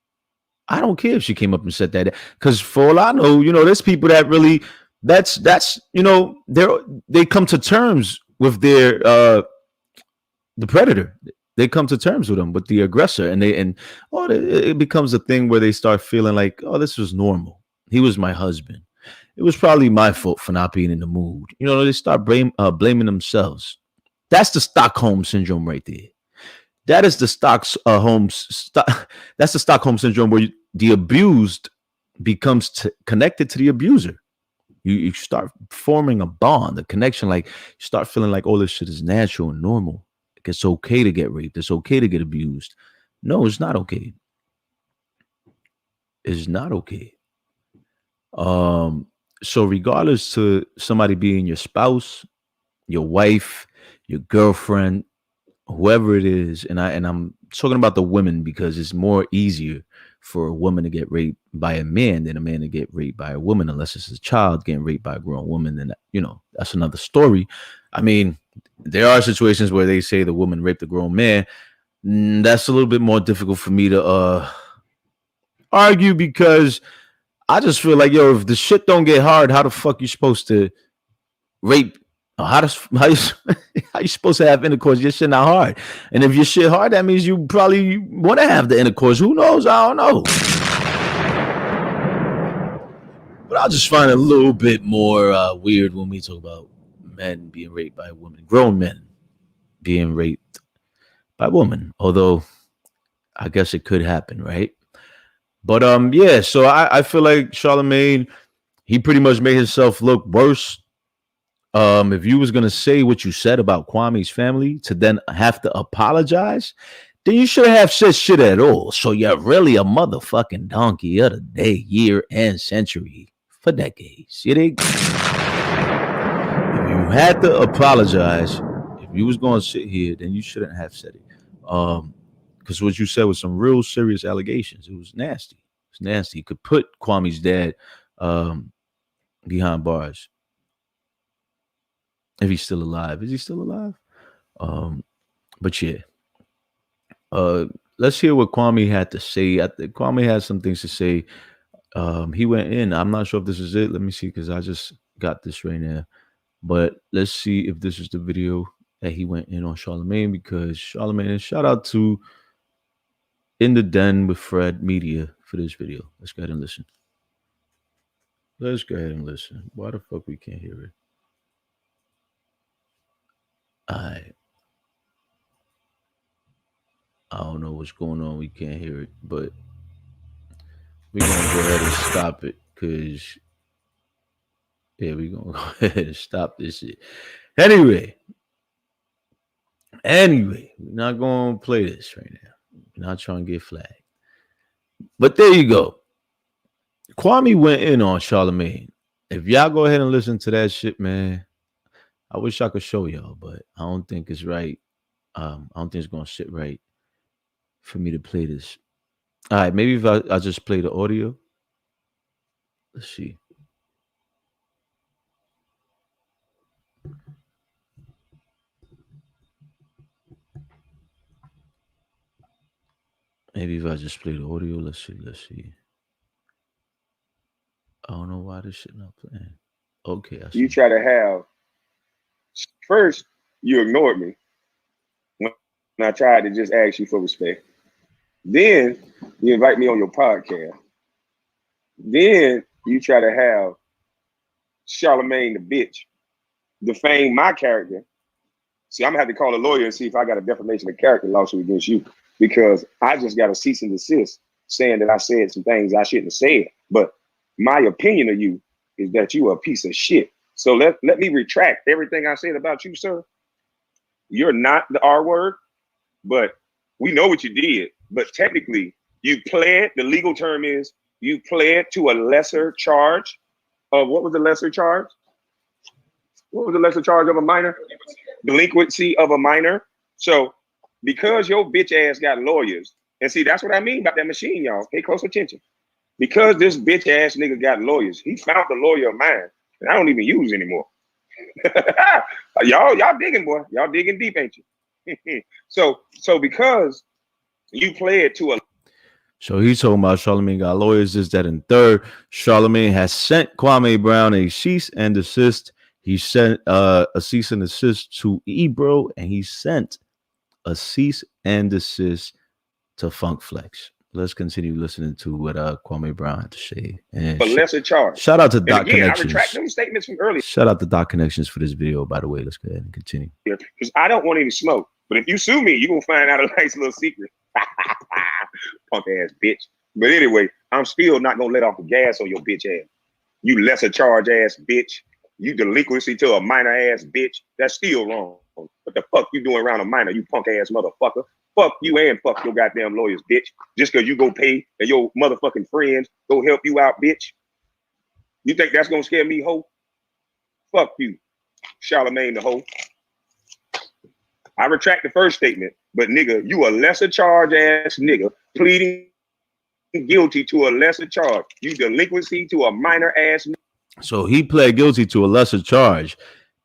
I don't care if she came up and said that. Because for all I know, there's people that really that's they come to terms with their the predator. They come to terms with them, with the aggressor, and it becomes a thing where they start feeling like, oh, this was normal. He was my husband. It was probably my fault for not being in the mood. They start blaming themselves. That's the Stockholm syndrome right there. That is the that's the Stockholm syndrome where the abused becomes connected to the abuser. You start forming a bond, a connection. Like you start feeling like, oh, this shit is natural and normal. It's okay to get raped. It's okay to get abused. No, it's not okay. It's not okay. So regardless to somebody being your spouse, your wife, your girlfriend, whoever it is, and I'm talking about the women because it's more easier for a woman to get raped by a man than a man to get raped by a woman, unless it's a child getting raped by a grown woman. Then that's another story. I mean, there are situations where they say the woman raped a grown man. That's a little bit more difficult for me to argue because I just feel like, if the shit don't get hard, how the fuck you supposed to rape? How you supposed to have intercourse? Your shit not hard, and if your shit hard, that means you probably want to have the intercourse. Who knows? I don't know. But I just find it a little bit more weird when we talk about men being raped by women, grown men being raped by women. Although I guess it could happen, right? But yeah. So I feel like Charlamagne, he pretty much made himself look worse. If you was gonna say what you said about Kwame's family to then have to apologize, then you shouldn't have said shit at all. So you're really a motherfucking donkey of the day, year, and century for decades. You dig? If you had to apologize, if you was gonna sit here, then you shouldn't have said it. Because what you said was some real serious allegations. It was nasty. It's nasty. You could put Kwame's dad behind bars. If he's still alive. Is he still alive? But yeah. Let's hear what Kwame had to say. I think Kwame had some things to say. He went in. I'm not sure if this is it. Let me see, because I just got this right now. But let's see if this is the video that he went in on Charlamagne, because Charlamagne, shout out to In the Den with Fred Media for this video. Let's go ahead and listen. Let's go ahead and listen. Why the fuck we can't hear it? I don't know what's going on. We can't hear it, but we're gonna go ahead and stop it because we're gonna go ahead and stop this shit. Anyway, we're not gonna play this right now. We're not trying to get flagged. But there you go. Kwame went in on Charlamagne. If y'all go ahead and listen to that shit, man. I wish I could show y'all, but I don't think it's right. I don't think it's gonna sit right for me to play this. All right, maybe if I just play the audio. Let's see. Maybe if I just play the audio, let's see. I don't know why this shit not playing. Okay, I see. You try to have first, you ignored me when I tried to just ask you for respect. Then you invite me on your podcast. Then you try to have Charlamagne the bitch defame my character. See, I'm gonna have to call a lawyer and see if I got a defamation of character lawsuit against you, because I just got a cease and desist saying that I said some things I shouldn't have said. But my opinion of you is that you are a piece of shit. So let me retract everything I said about you, sir. You're not the R word, but we know what you did. But technically, you pled, the legal term is, you pled to a lesser charge of, what was the lesser charge? What was the lesser charge of a minor? Delinquency of a minor. So because your bitch ass got lawyers, and see, that's what I mean about that machine, y'all. Pay close attention. Because this bitch ass nigga got lawyers, he found the lawyer of mine that I don't even use anymore. y'all digging, boy. Y'all digging deep, ain't you? so because you pled to a. So he's talking about Charlamagne got lawyers, this, that, and third. Charlamagne has sent Kwame Brown a cease and desist. He sent a cease and desist to Ebro, and he sent a cease and desist to Funk Flex. Let's continue listening to what Kwame Brown had to say. And a lesser charge. Shout out to And Doc again, Connections. I retract them statements from earlier. Shout out to Doc Connections for this video, by the way. Let's go ahead and continue. Because I don't want any smoke. But if you sue me, you're going to find out a nice little secret. Punk ass bitch. But anyway, I'm still not going to let off the gas on your bitch ass. You lesser charge ass bitch. You delinquency to a minor ass bitch. That's still wrong. What the fuck you doing around a minor, you punk ass motherfucker? Fuck you and fuck your goddamn lawyers, bitch. Just because you go pay and your motherfucking friends go help you out, bitch. You think that's going to scare me, ho? Fuck you, Charlamagne the hoe. I retract the first statement, but nigga, you a lesser charge ass nigga pleading guilty to a lesser charge. You delinquency to a minor ass. So he pled guilty to a lesser charge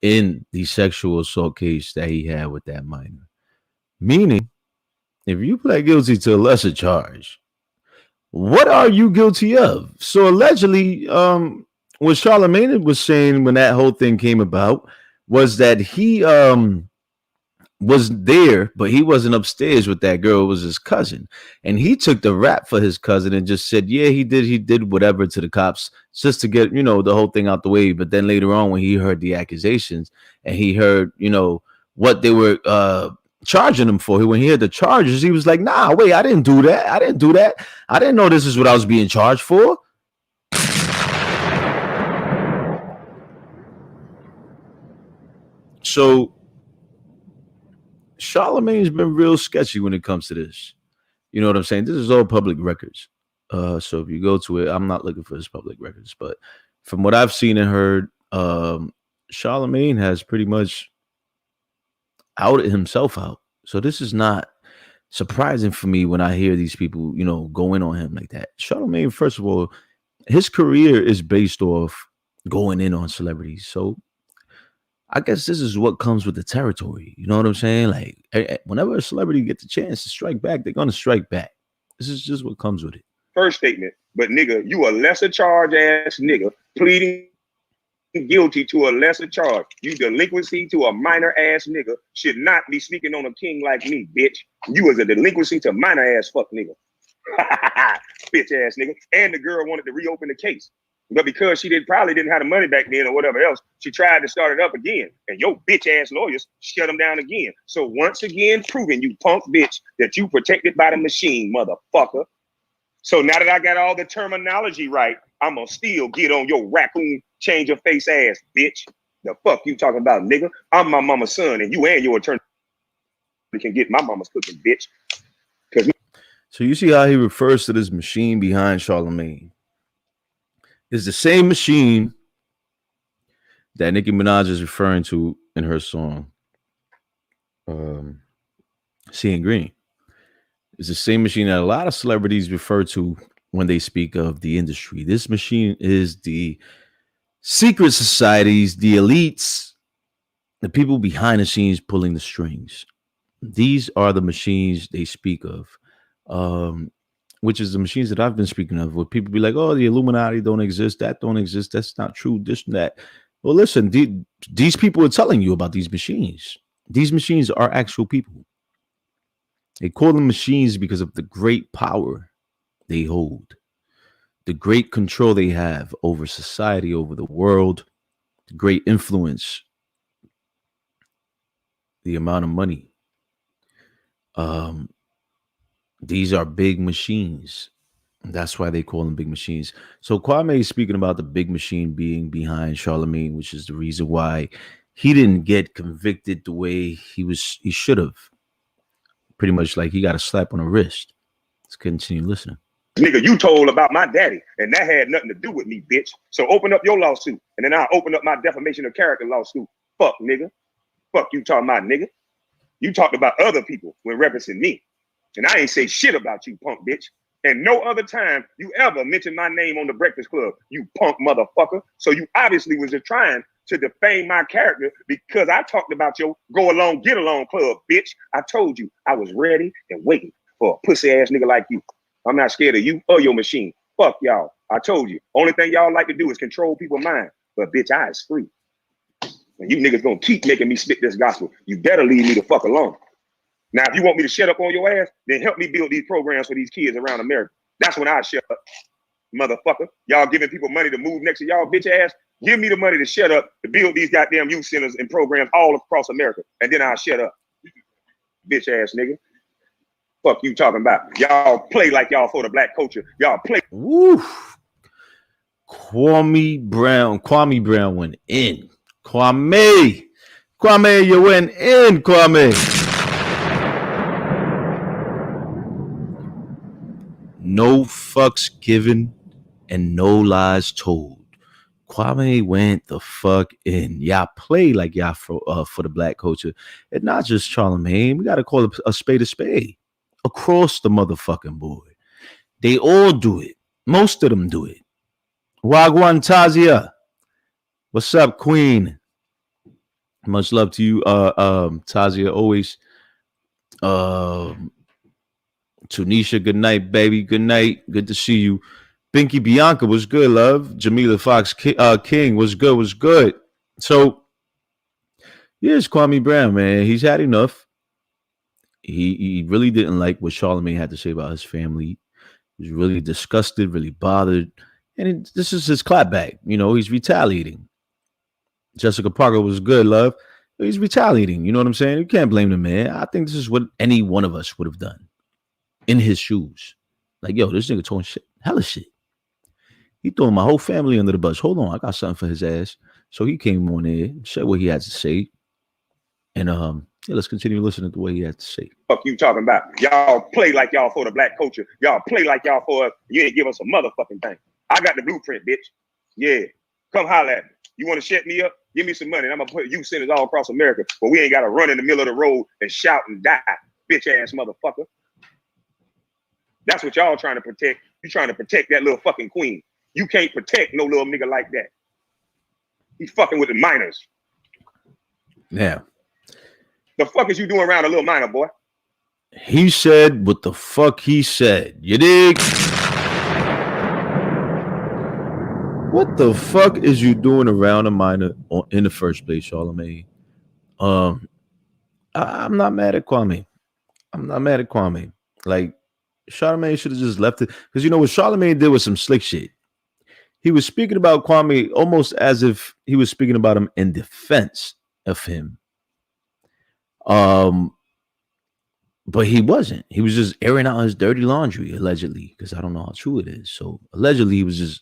in the sexual assault case that he had with that minor. Meaning, if you pled guilty to a lesser charge, what are you guilty of? So allegedly, what Charlamagne was saying when that whole thing came about was that he was there, but he wasn't upstairs with that girl. It was his cousin, and he took the rap for his cousin and just said, yeah, he did whatever to the cops just to get, the whole thing out the way. But then later on, when he heard the accusations and he heard, what they were charging him for, when he heard the charges, he was like, nah, wait, I didn't do that. I didn't know this is what I was being charged for. So Charlamagne's been real sketchy when it comes to this. You know what I'm saying? This is all public records. So if you go to it, I'm not looking for his public records, but from what I've seen and heard, Charlamagne has pretty much outed himself out. So this is not surprising for me when I hear these people, go in on him like that. Charlamagne, first of all, his career is based off going in on celebrities. So I guess this is what comes with the territory. You know what I'm saying? Like, whenever a celebrity gets a chance to strike back, they're going to strike back. This is just what comes with it. First statement, but nigga, you a lesser charge ass nigga pleading guilty to a lesser charge. You delinquency to a minor ass nigga should not be speaking on a king like me, bitch. You as a delinquency to minor ass fuck nigga. Bitch ass nigga. And the girl wanted to reopen the case. But because she probably didn't have the money back then or whatever else, she tried to start it up again. And your bitch ass lawyers shut them down again. So once again, proving you punk bitch that you protected by the machine, motherfucker. So now that I got all the terminology right, I'm gonna still get on your raccoon change your face ass, bitch. The fuck you talking about, nigga? I'm my mama's son, and you and your attorney can get my mama's cooking, bitch. So you see how he refers to this machine behind Charlamagne. It's the same machine that Nicki Minaj is referring to in her song, Seeing Green. It's the same machine that a lot of celebrities refer to when they speak of the industry. This machine is the secret societies, the elites, the people behind the scenes pulling the strings. These are the machines they speak of, which is the machines that I've been speaking of, where people be like, oh, the Illuminati don't exist, that don't exist, that's not true, this and that. Well, listen, these people are telling you about these machines. These machines are actual people. They call them machines because of the great power they hold, the great control they have over society, over the world, the great influence, the amount of money. These are big machines. That's why they call them big machines. So Kwame is speaking about the big machine being behind Charlamagne, which is the reason why he didn't get convicted the way he should have. Pretty much like he got a slap on the wrist. Let's continue listening. Nigga, you told about my daddy, and that had nothing to do with me, bitch. So open up your lawsuit, and then I'll open up my defamation of character lawsuit. Fuck, nigga. Fuck you talking about, nigga. You talked about other people when referencing me. And I ain't say shit about you, punk bitch. And no other time you ever mentioned my name on the Breakfast Club, you punk motherfucker. So you obviously was just trying to defame my character because I talked about your go along, get along club, bitch. I told you I was ready and waiting for a pussy ass nigga like you. I'm not scared of you or your machine. Fuck y'all. I told you. Only thing y'all like to do is control people's mind. But bitch, I is free. And you niggas gonna keep making me spit this gospel. You better leave me the fuck alone. Now, if you want me to shut up on your ass, then help me build these programs for these kids around America. That's when I shut up, motherfucker. Y'all giving people money to move next to y'all bitch ass. Give me the money to shut up to build these goddamn youth centers and programs all across America. And then I'll shut up. Bitch ass nigga. Fuck you talking about. Y'all play like y'all for the black culture. Y'all play. Woo. Kwame Brown went in. Kwame, you went in, Kwame. No fucks given and no lies told. Kwame went the fuck in. Y'all play like y'all for the black culture. And not just Charlamagne. We got to call it a spade. Across the motherfucking board. They all do it. Most of them do it. Wagwan Tazia. What's up, Queen? Much love to you, Tazia. Always. Tunisha, good night, baby. Good night. Good to see you. Binky Bianca was good, love. Jamila Fox King was good. So, here's Kwame Brown, man. He's had enough. He really didn't like what Charlemagne had to say about his family. He was really disgusted, really bothered. And this is his clapback. You know, he's retaliating. Jessica Parker was good, love. He's retaliating. You know what I'm saying? You can't blame the man. I think this is what any one of us would have done in his shoes. Like, yo, this nigga talking shit. Hella shit. He throwing my whole family under the bus. Hold on, I got something for his ass. So he came on there, said what he had to say. And yeah, let's continue listening to what he had to say. Fuck you talking about. Y'all play like y'all for the black culture. Y'all play like y'all for us. You ain't give us a motherfucking thing. I got the blueprint, bitch. Yeah. Come holler at me. You want to shut me up? Give me some money. And I'm going to put youth centers all across America. But we ain't got to run in the middle of the road and shout and die. Bitch ass motherfucker. That's what y'all trying to protect. You trying to protect that little fucking queen. You can't protect no little nigga like that. He's fucking with the minors. Yeah. The fuck is you doing around a little minor, boy? He said what the fuck he said. You dig? What the fuck is you doing around a minor in the first place, Charlamagne? I'm not mad at Kwame. Like, Charlamagne should have just left it. Because you know what Charlamagne did was some slick shit. He was speaking about Kwame almost as if he was speaking about him in defense of him. But he wasn't. He was just airing out his dirty laundry, allegedly, because I don't know how true it is. So allegedly, he was just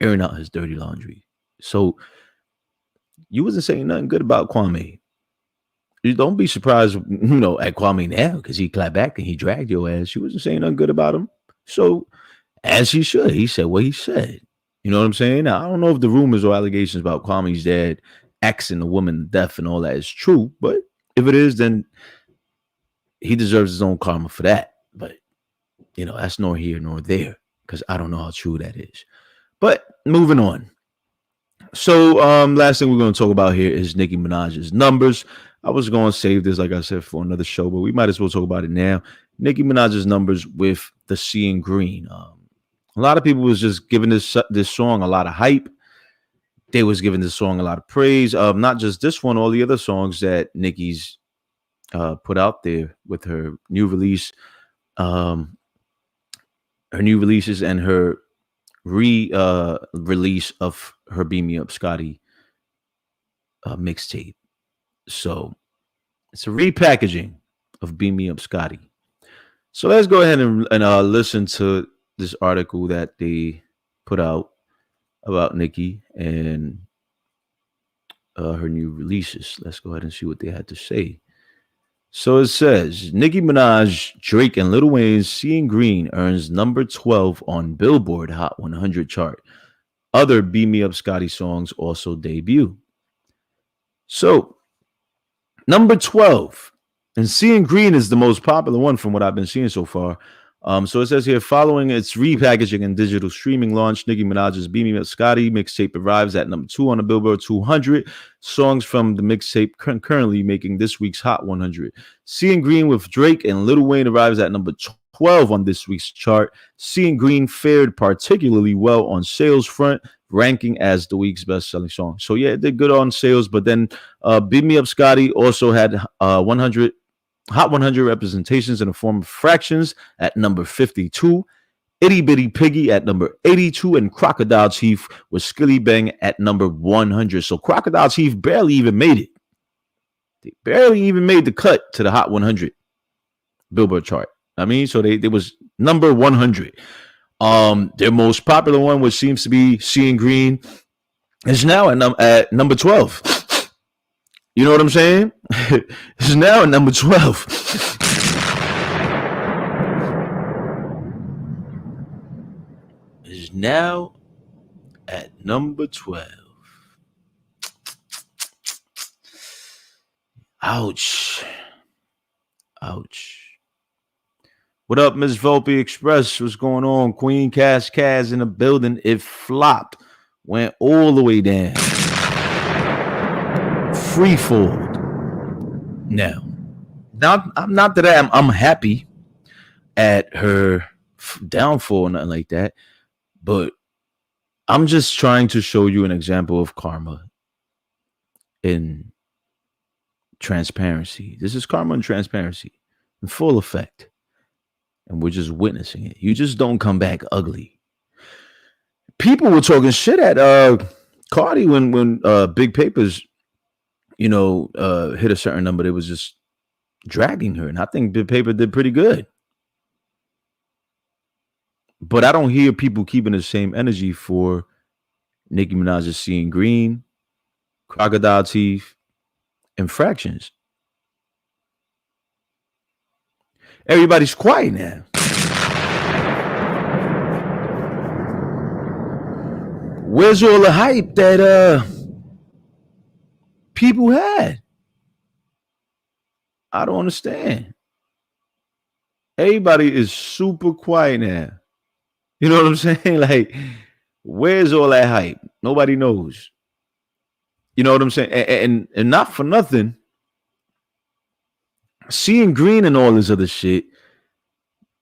airing out his dirty laundry. So you wasn't saying nothing good about Kwame. You don't be surprised, you know, at Kwame now, because he clapped back and he dragged your ass. You wasn't saying nothing good about him. So as he should, he said what he said. You know what I'm saying? Now, I don't know if the rumors or allegations about Kwame's dad axing the woman to death and all that is true, but if it is, then he deserves his own karma for that. But, you know, that's nor here nor there, because I don't know how true that is. But moving on. So last thing we're going to talk about here is Nicki Minaj's numbers. I was going to save this, like I said, for another show, but we might as well talk about it now. Nicki Minaj's numbers with the Seeing Green. A lot of people was just giving this song a lot of hype. They was giving this song a lot of praise. Not just this one, all the other songs that Nicki's put out there with her new release, her new releases, and her release of her Beam Me Up Scotty mixtape. So it's a repackaging of Beam Me Up Scotty. So let's go ahead and listen to this article that they put out about Nicki and her new releases. Let's go ahead and see what they had to say. So it says, Nicki Minaj, Drake, and Lil Wayne's Seeing Green earns number 12 on Billboard Hot 100 chart. Other Beam Me Up Scotty songs also debut. So, number 12. And Seeing Green is the most popular one from what I've been seeing so far. So it says here, following its repackaging and digital streaming launch, Nicki Minaj's Beat Me Up Scotty mixtape arrives at number 2 on the Billboard 200. Songs from the mixtape currently making this week's Hot 100. Seeing Green with Drake and Lil Wayne arrives at number 12 on this week's chart. Seeing Green fared particularly well on sales front, ranking as the week's best-selling song. So yeah, it did good on sales, but then Beat Me Up Scotty also had Hot 100 representations in the form of Fractions at number 52, Itty Bitty Piggy at number 82, and Crocodile Teeth with Skilly Bang at number 100. So Crocodile Teeth barely even made it. They barely even made the cut to the Hot 100 Billboard chart. I mean, so they was number 100. Their most popular one, which seems to be Seeing Green, is now at number 12. You know what I'm saying? It's now at number 12. It's now at number 12. Ouch. Ouch. What up, Miss Volpe Express? What's going on? Queen Kaz in the building. It flopped. Went all the way down. Freefold. Now, not that I'm happy at her downfall or nothing like that, but I'm just trying to show you an example of karma in transparency. This is karma and transparency in full effect, and we're just witnessing it. You just don't come back ugly. People were talking shit at Cardi when Big Papers, hit a certain number. They was just dragging her, and I think Big Paper did pretty good. But I don't hear people keeping the same energy for Nicki Minaj's Seeing Green, Crocodile Teeth, and Fractions. Everybody's quiet now. Where's all the hype that people had? I don't understand. Everybody is super quiet now. You know what I'm saying? Like, where's all that hype? Nobody knows. You know what I'm saying? And not for nothing, Seeing Green and all this other shit,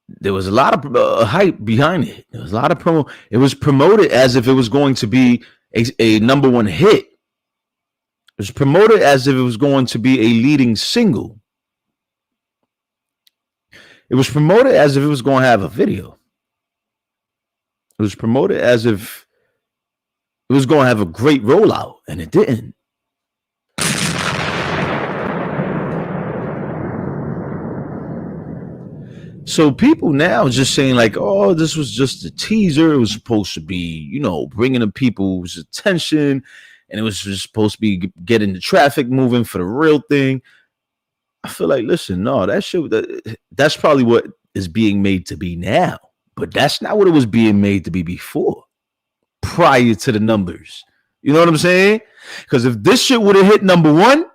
there was a lot of hype behind it. There was a lot of promo. It was promoted as if it was going to be a number one hit. It was promoted as if it was going to be a leading single. It was promoted as if it was going to have a video. It was promoted as if it was going to have a great rollout, and it didn't. So people now just saying like, oh, this was just a teaser. It was supposed to be, bringing the people's attention, and it was just supposed to be getting the traffic moving for the real thing. I feel like, listen, no, that's probably what is being made to be now. But that's not what it was being made to be before, prior to the numbers. You know what I'm saying? Because if this shit would have hit number one,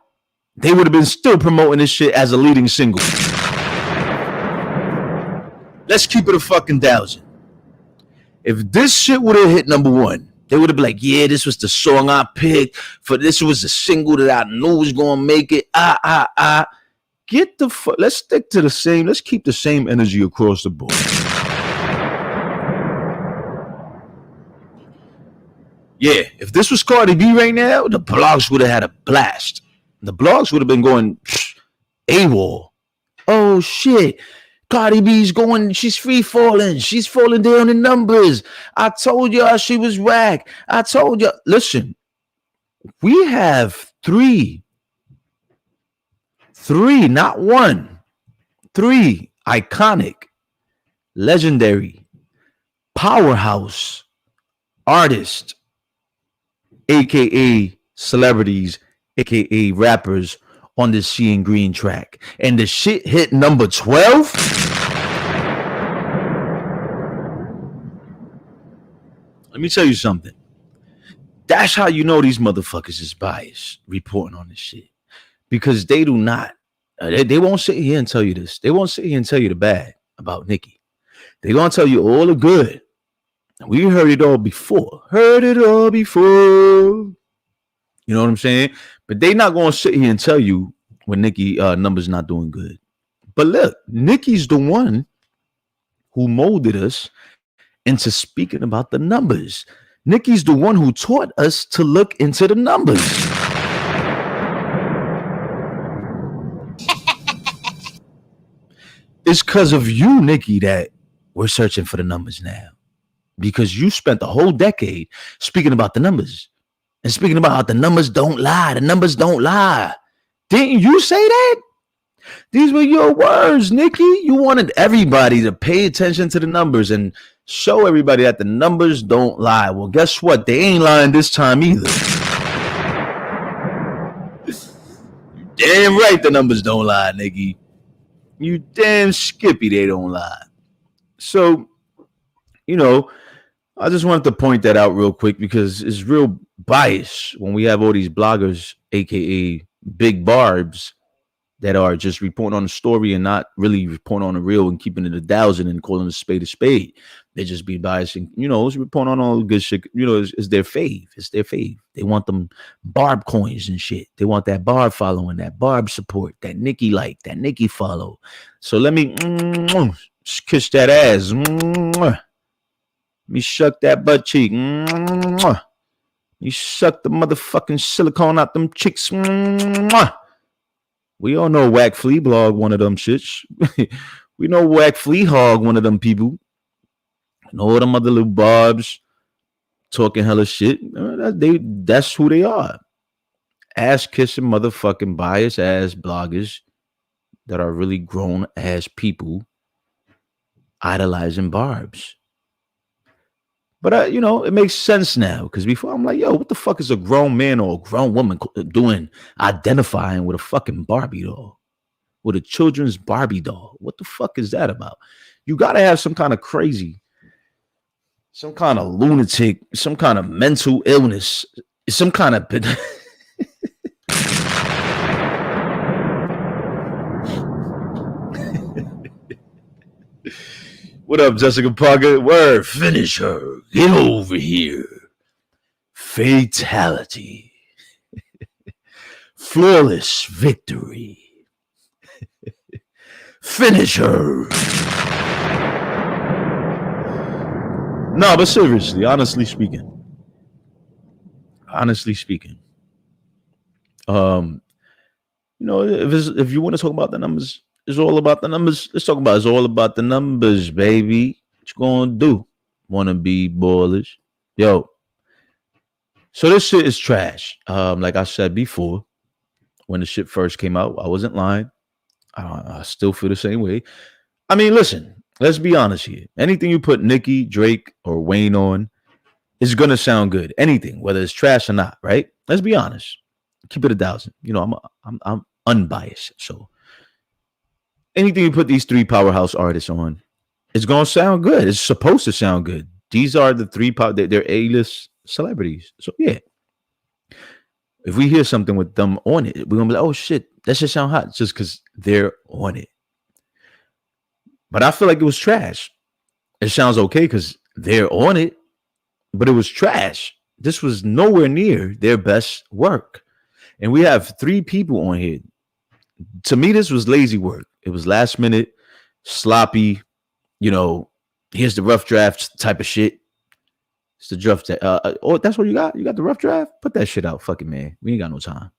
they would have been still promoting this shit as a leading single. Let's keep it 1,000. If this shit would have hit number one, they would have been like, yeah, this was the song I picked. This was the single that I knew was going to make it. Get the fuck. Let's stick to the same. Let's keep the same energy across the board. Yeah, if this was Cardi B right now, the blogs would have had a blast. The blogs would have been going AWOL. Oh shit, Cardi B's going, she's free falling. She's falling down in numbers. I told y'all she was whack. I told y'all. Listen, we have three, not one, three iconic, legendary, powerhouse artists, aka celebrities, aka rappers, on this Seeing Green track, and the shit hit number 12. Let me tell you something. That's how you know these motherfuckers is biased reporting on this shit, because they do not. They won't sit here and tell you this. They won't sit here and tell you the bad about Nicki. They're gonna tell you all the good. We heard it all before. Heard it all before. You know what I'm saying? But they not gonna sit here and tell you when Nicki numbers not doing good. But look, Nicki's the one who molded us into speaking about the numbers. Nicki's the one who taught us to look into the numbers. It's because of you, Nicki, that we're searching for the numbers now. Because you spent the whole decade speaking about the numbers and speaking about how the numbers don't lie. The numbers don't lie. Didn't you say that? These were your words, Nicki. You wanted everybody to pay attention to the numbers and show everybody that the numbers don't lie. Well, guess what? They ain't lying this time either. Damn right the numbers don't lie, Nicki. You damn skippy, they don't lie. So, you know, I just wanted to point that out real quick because it's real bias when we have all these bloggers, aka big barbs, that are just reporting on the story and not really reporting on the real and keeping it 1,000 and calling a spade a spade. They just be biased and, you know, it's reporting on all the good shit. You know, it's their fave. It's their fave. They want them barb coins and shit. They want that barb following, that barb support, that Nicki like, that Nicki follow. So let me kiss that ass. Let me shuck that butt cheek. You suck the motherfucking silicone out them cheeks. We all know Whack Flea Blog, one of them shits. We know Whack Flea Hog, one of them people. And all them other little barbs talking hella shit. That's who they are. Ass kissing motherfucking biased ass bloggers that are really grown ass people idolizing barbs. But, you know, it makes sense now because before I'm like, yo, what the fuck is a grown man or a grown woman doing identifying with a fucking Barbie doll, with a children's Barbie doll? What the fuck is that about? You got to have some kind of crazy, some kind of lunatic, some kind of mental illness, some kind of... What up, Jessica Parker? Word, finish her. Get over here. Fatality. Flawless victory. Finish her. No, but seriously, honestly speaking. You know, if you want to talk about the numbers, it's all about the numbers. Let's talk about it's all about the numbers, baby. What you gonna do? Wanna be ballers? Yo. So this shit is trash. Like I said before, when the shit first came out, I wasn't lying. I still feel the same way. I mean, listen, let's be honest here. Anything you put Nicki, Drake, or Wayne on is gonna sound good. Anything, whether it's trash or not, right? Let's be honest. Keep it 1,000. You know, I'm unbiased, so. Anything you put these three powerhouse artists on, it's gonna sound good. It's supposed to sound good. These are the three they're A-list celebrities. So yeah, if we hear something with them on it, we're gonna be like, oh shit, that should sound hot just because they're on it. But I feel like it was trash. It sounds okay because they're on it, but it was trash. This was nowhere near their best work. And we have three people on here. To me, this was lazy work. It was last minute, sloppy, you know, here's the rough draft type of shit. It's the draft. Oh, that's what you got? You got the rough draft? Put that shit out. Fucking man. We ain't got no time.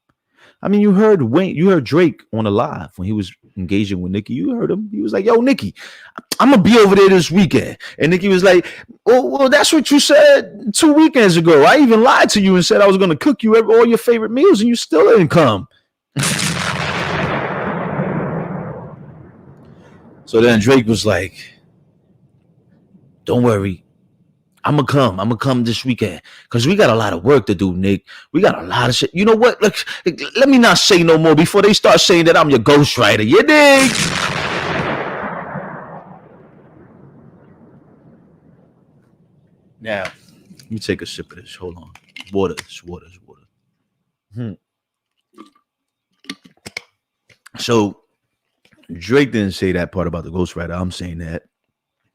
I mean, you heard Drake on a live when he was engaging with Nicki. You heard him. He was like, yo, Nicki, I'm going to be over there this weekend. And Nicki was like, oh, well, that's what you said 2 weekends ago. I even lied to you and said I was going to cook you all your favorite meals and you still didn't come. So then Drake was like, don't worry. I'm going to come this weekend because we got a lot of work to do, Nick. We got a lot of shit. You know what? Look, let me not say no more before they start saying that I'm your ghostwriter. You dig? Now, let me take a sip of this. Hold on. Water. So Drake didn't say that part about the ghostwriter. I'm saying that.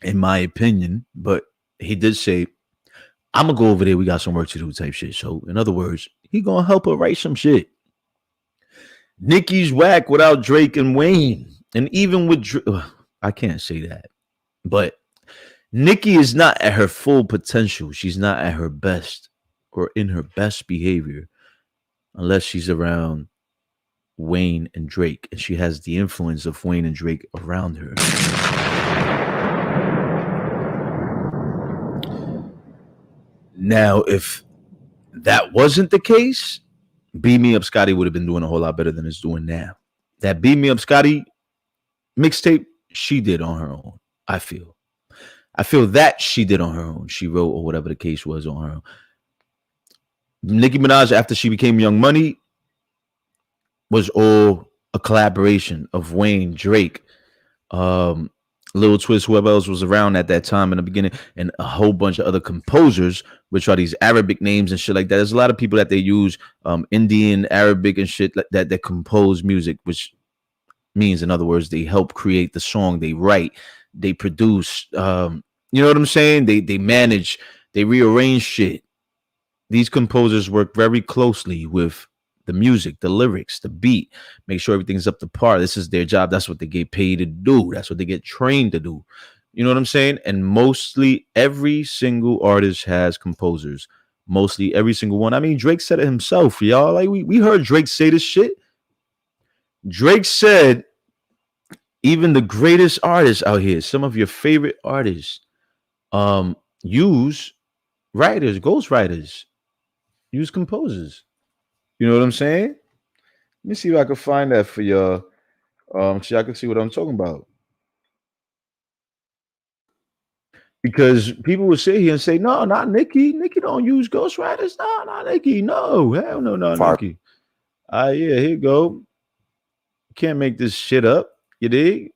in my opinion. But he did say, I'm gonna go over there. We got some work to do, type shit. So, in other words, he gonna help her write some shit. Nicki's whack without Drake and Wayne, and even with I can't say that, but Nicki is not at her full potential. She's not at her best or in her best behavior unless she's around Wayne and Drake, and she has the influence of Wayne and Drake around her. Now, if that wasn't the case, Beat Me Up Scotty would have been doing a whole lot better than it's doing now. That Beat Me Up Scotty mixtape, she did on her own, I feel that she did on her own. She wrote, or whatever the case was, on her own. Nicki Minaj, after she became Young Money, was all a collaboration of Wayne, Drake, Lil Twist, whoever else was around at that time in the beginning, and a whole bunch of other composers, which are these Arabic names and shit like that. There's a lot of people that they use, Indian, Arabic, and shit like that compose music, which means, in other words, they help create the song, they write, they produce. You know what I'm saying? They manage, they rearrange shit. These composers work very closely with the music, the lyrics, the beat, make sure everything's up to par. This is their job. That's what they get paid to do. That's what they get trained to do. You know what I'm saying? And mostly every single artist has composers. Mostly every single one. I mean, Drake said it himself, y'all. Like we heard Drake say this shit. Drake said, even the greatest artists out here, some of your favorite artists, use writers, ghostwriters, use composers. You know what I'm saying? Let me see if I can find that for y'all. So y'all can see what I'm talking about. Because people would sit here and say, no, not Nicki. Nicki don't use ghostwriters. No, not Nicki. No, hell no, not Nicki. Yeah, here you go. You can't make this shit up. You dig?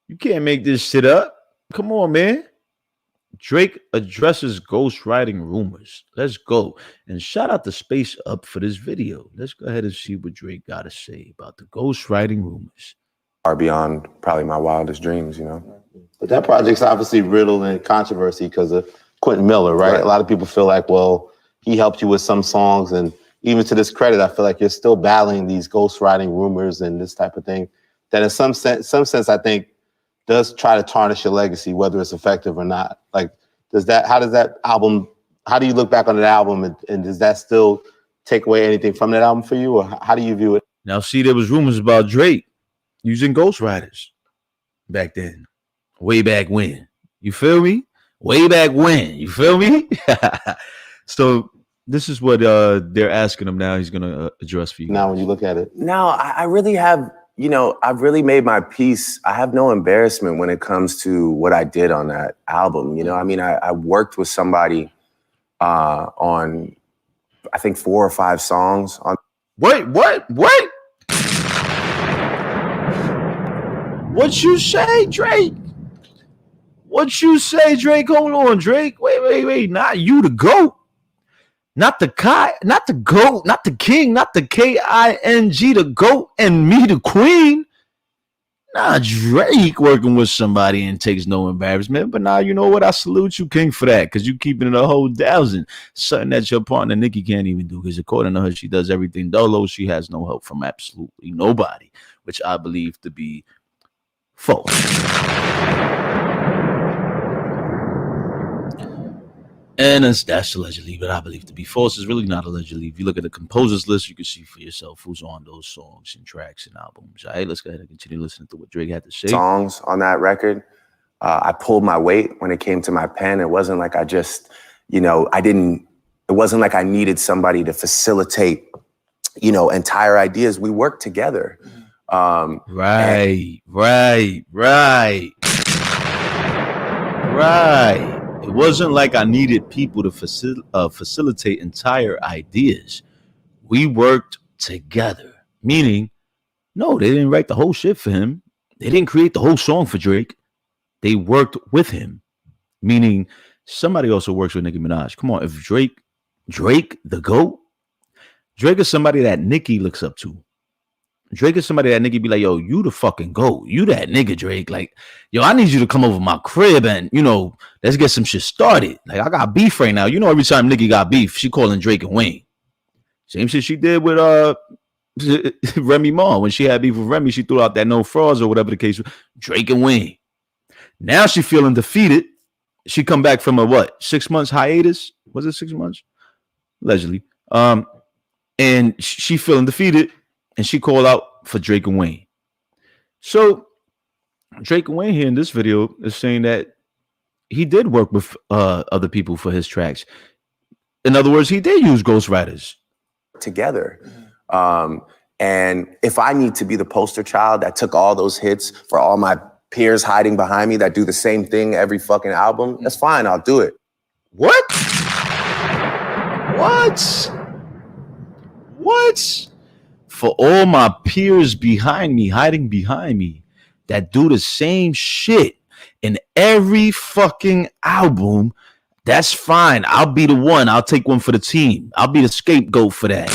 You can't make this shit up. Come on, man. Drake addresses ghostwriting rumors. Let's go. And shout out to Space Up for this video. Let's go ahead and see what Drake got to say about the ghostwriting rumors. Are beyond probably my wildest dreams, you know? But that project's obviously riddled in controversy because of Quentin Miller, right? A lot of people feel like, well, he helped you with some songs. And even to this credit, I feel like you're still battling these ghostwriting rumors and this type of thing that in some sense, I think, does try to tarnish your legacy, whether it's effective or not. Like, how do you look back on that album and does that still take away anything from that album for you? Or how do you view it? Now, see, there was rumors about Drake using ghostwriters back then, way back when. You feel me? Way back when. You feel me? So this is what they're asking him now. He's going to address for you. Now, when you look at it. No, I really have, you know, I've really made my peace. I have no embarrassment when it comes to what I did on that album. You know, I mean, I worked with somebody on, I think, 4 or 5 songs. Wait. What you say, Drake? What you say, Drake? Hold on, Drake. Wait. Not you, the GOAT. Not the not the GOAT, not the king, not the KING, the GOAT, and me, the queen. Nah, Drake working with somebody and takes no embarrassment. But now, you know what? I salute you, King, for that, because you keeping it a whole 1,000. Something that your partner, Nicki, can't even do, because according to her, she does everything dolo. She has no help from absolutely nobody, which I believe to be false. And that's allegedly, but I believe to be false. Is really not allegedly. If you look at the composers list, you can see for yourself who's on those songs and tracks and albums. All right, let's go ahead and continue listening to what Drake had to say. Songs on that record, I pulled my weight when it came to my pen. It wasn't like I just, you know, it wasn't like I needed somebody to facilitate, you know, entire ideas. We worked together. Right. It wasn't like I needed people to facilitate entire ideas. We worked together. Meaning, no, they didn't write the whole shit for him. They didn't create the whole song for Drake. They worked with him. Meaning, somebody also works with Nicki Minaj. Come on, if Drake, the GOAT, Drake is somebody that Nicki looks up to. Drake is somebody that nigga be like, yo, you the fucking GOAT. You that nigga, Drake. Like, yo, I need you to come over my crib and, you know, let's get some shit started. Like, I got beef right now. You know, every time nigga got beef, she calling Drake and Wayne. Same shit she did with Remy Ma. When she had beef with Remy, she threw out that no frauds or whatever the case was. Drake and Wayne. Now she feeling defeated. She come back from a 6 months hiatus? Was it 6 months? Allegedly. And she feeling defeated. And she called out for Drake and Wayne. So Drake and Wayne here in this video is saying that he did work with other people for his tracks. In other words, he did use ghostwriters. Together. And if I need to be the poster child that took all those hits for all my peers hiding behind me that do the same thing every fucking album, that's fine. I'll do it. What? What? For all my peers behind me, hiding behind me, that do the same shit in every fucking album, that's fine. I'll be the one. I'll take one for the team. I'll be the scapegoat for that.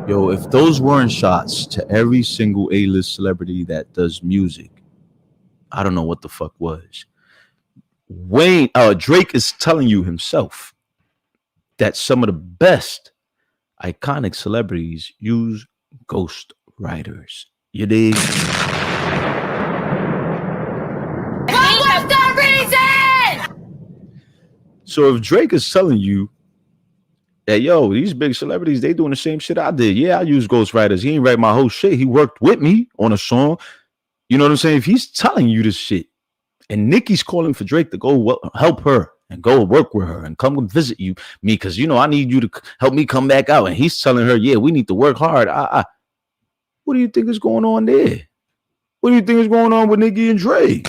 Yo, if those weren't shots to every single A-list celebrity that does music, I don't know what the fuck was. Drake is telling you himself that some of the best iconic celebrities use ghost writers. You dig? What was the reason? So if Drake is telling you that, yo, these big celebrities, they doing the same shit I did. Yeah, I use ghost writers. He ain't write my whole shit. He worked with me on a song. You know what I'm saying? If he's telling you this shit and Nicki's calling for Drake to go help her and go work with her and come and visit me because, you know, I need you to help me come back out. And he's telling her, yeah, we need to work hard. What do you think is going on there? What do you think is going on with Nicki and Drake?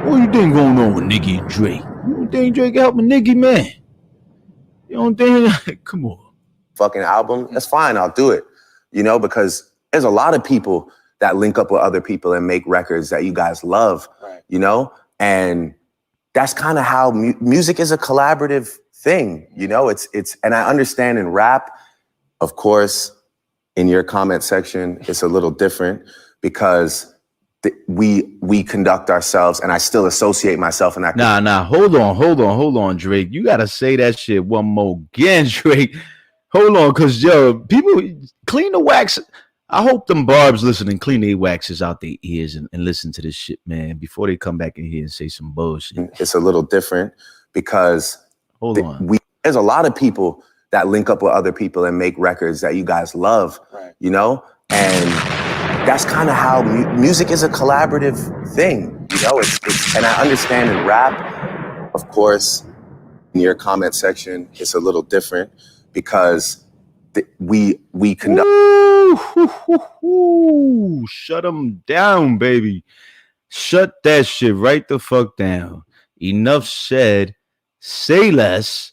What do you think going on with Nicki and Drake? You don't think Drake helping Nicki, man? You don't think? Come on. Fucking album, that's fine. I'll do it. You know, because there's a lot of people that link up with other people and make records that you guys love, right. You know? And that's kind of how music is a collaborative thing, you know? It's, and I understand in rap, of course, in your comment section, it's a little different because we conduct ourselves and I still associate myself in that. Nah, hold on, Drake. You got to say that shit one more again, Drake. Hold on, because, yo, people clean the wax. I hope them barbs listening clean their waxes out their ears and listen to this shit, man, before they come back in here and say some bullshit. It's a little different because on. There's a lot of people that link up with other people and make records that you guys love, right. You know? And that's kind of how music is a collaborative thing, you know? It's and I understand in rap, of course, in your comment section, it's a little different because we conduct. Shut them down, baby. Shut that shit right the fuck down. Enough said. Say less.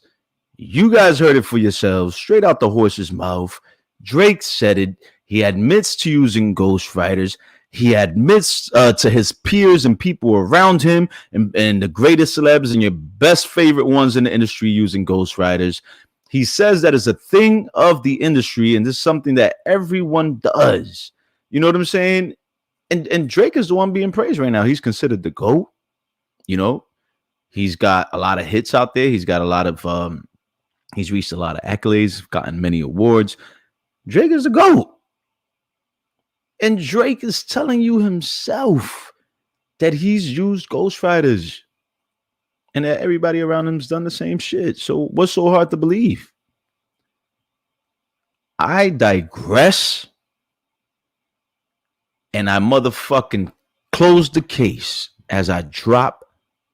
You guys heard it for yourselves, straight out the horse's mouth. Drake said it. He admits to using ghostwriters. He admits to his peers and people around him and the greatest celebs and your best favorite ones in the industry using ghostwriters. He says that it's a thing of the industry and this is something that everyone does. You know what I'm saying? And Drake is the one being praised right now. He's considered the GOAT. You know, he's got a lot of hits out there. He's got a lot of he's reached a lot of accolades, gotten many awards. Drake is the GOAT. And Drake is telling you himself that he's used ghostwriters and that everybody around him's done the same shit. So what's so hard to believe? I digress. And I motherfucking close the case as I drop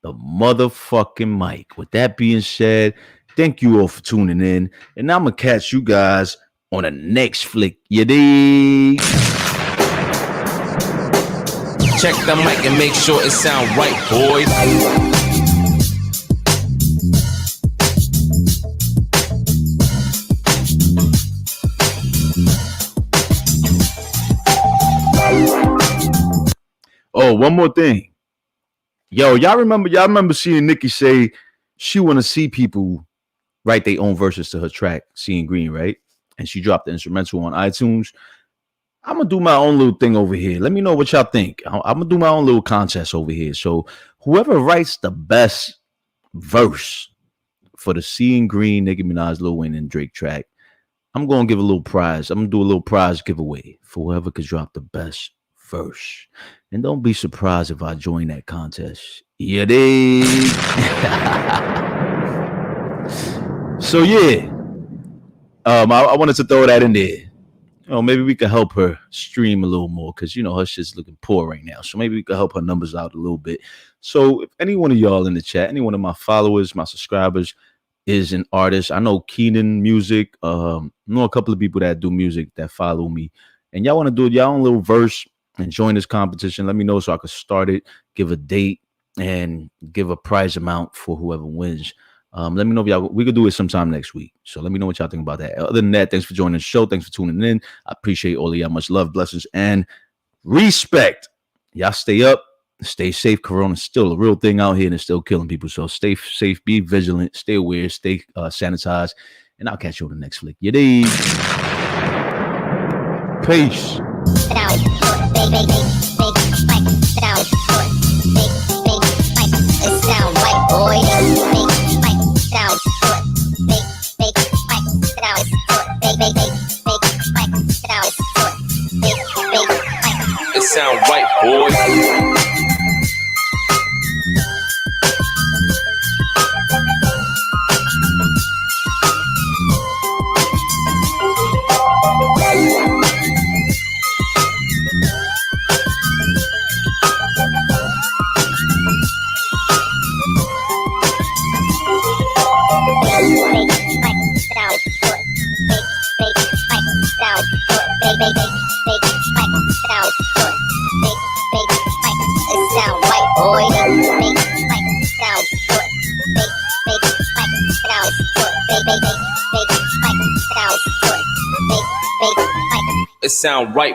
the motherfucking mic. With that being said, thank you all for tuning in. And I'm going to catch you guys on the next flick. You dig? Check the mic and make sure it sound right, boys. Oh, one more thing. Yo, y'all remember seeing Nicki say she want to see people write their own verses to her track, Seeing Green, right? and she dropped the instrumental on iTunes. I'm gonna do my own little thing over here. Let me know what y'all think. I'm gonna do my own little contest over here. So whoever writes the best verse for the Seeing Green, Nicki Minaj, Lil Wayne, and Drake track, I'm gonna give a little prize. I'm gonna do a little prize giveaway for whoever could drop the best verse. And don't be surprised if I join that contest. Yeah, dig. So yeah, I wanted to throw that in there. Maybe we could help her stream a little more because her shit's looking poor right now. So maybe we could help her numbers out a little bit. So if any one of y'all in the chat, any one of my followers, my subscribers is an artist, I know Keenan Music, I know a couple of people that do music that follow me, and y'all want to do y'all own little verse and join this competition, let me know so I can start it, give a date, and give a prize amount for whoever wins. Let me know if y'all, we could do it sometime next week. So let me know what y'all think about that. Other than that, thanks for joining the show. Thanks for tuning in. I appreciate all of y'all. Much love, blessings, and respect. Y'all stay up, stay safe. Corona's still a real thing out here and it's still killing people. So stay safe, be vigilant, stay aware, stay sanitized, and I'll catch you on the next flick. You dig? Peace. It sound right, boy. It sound right.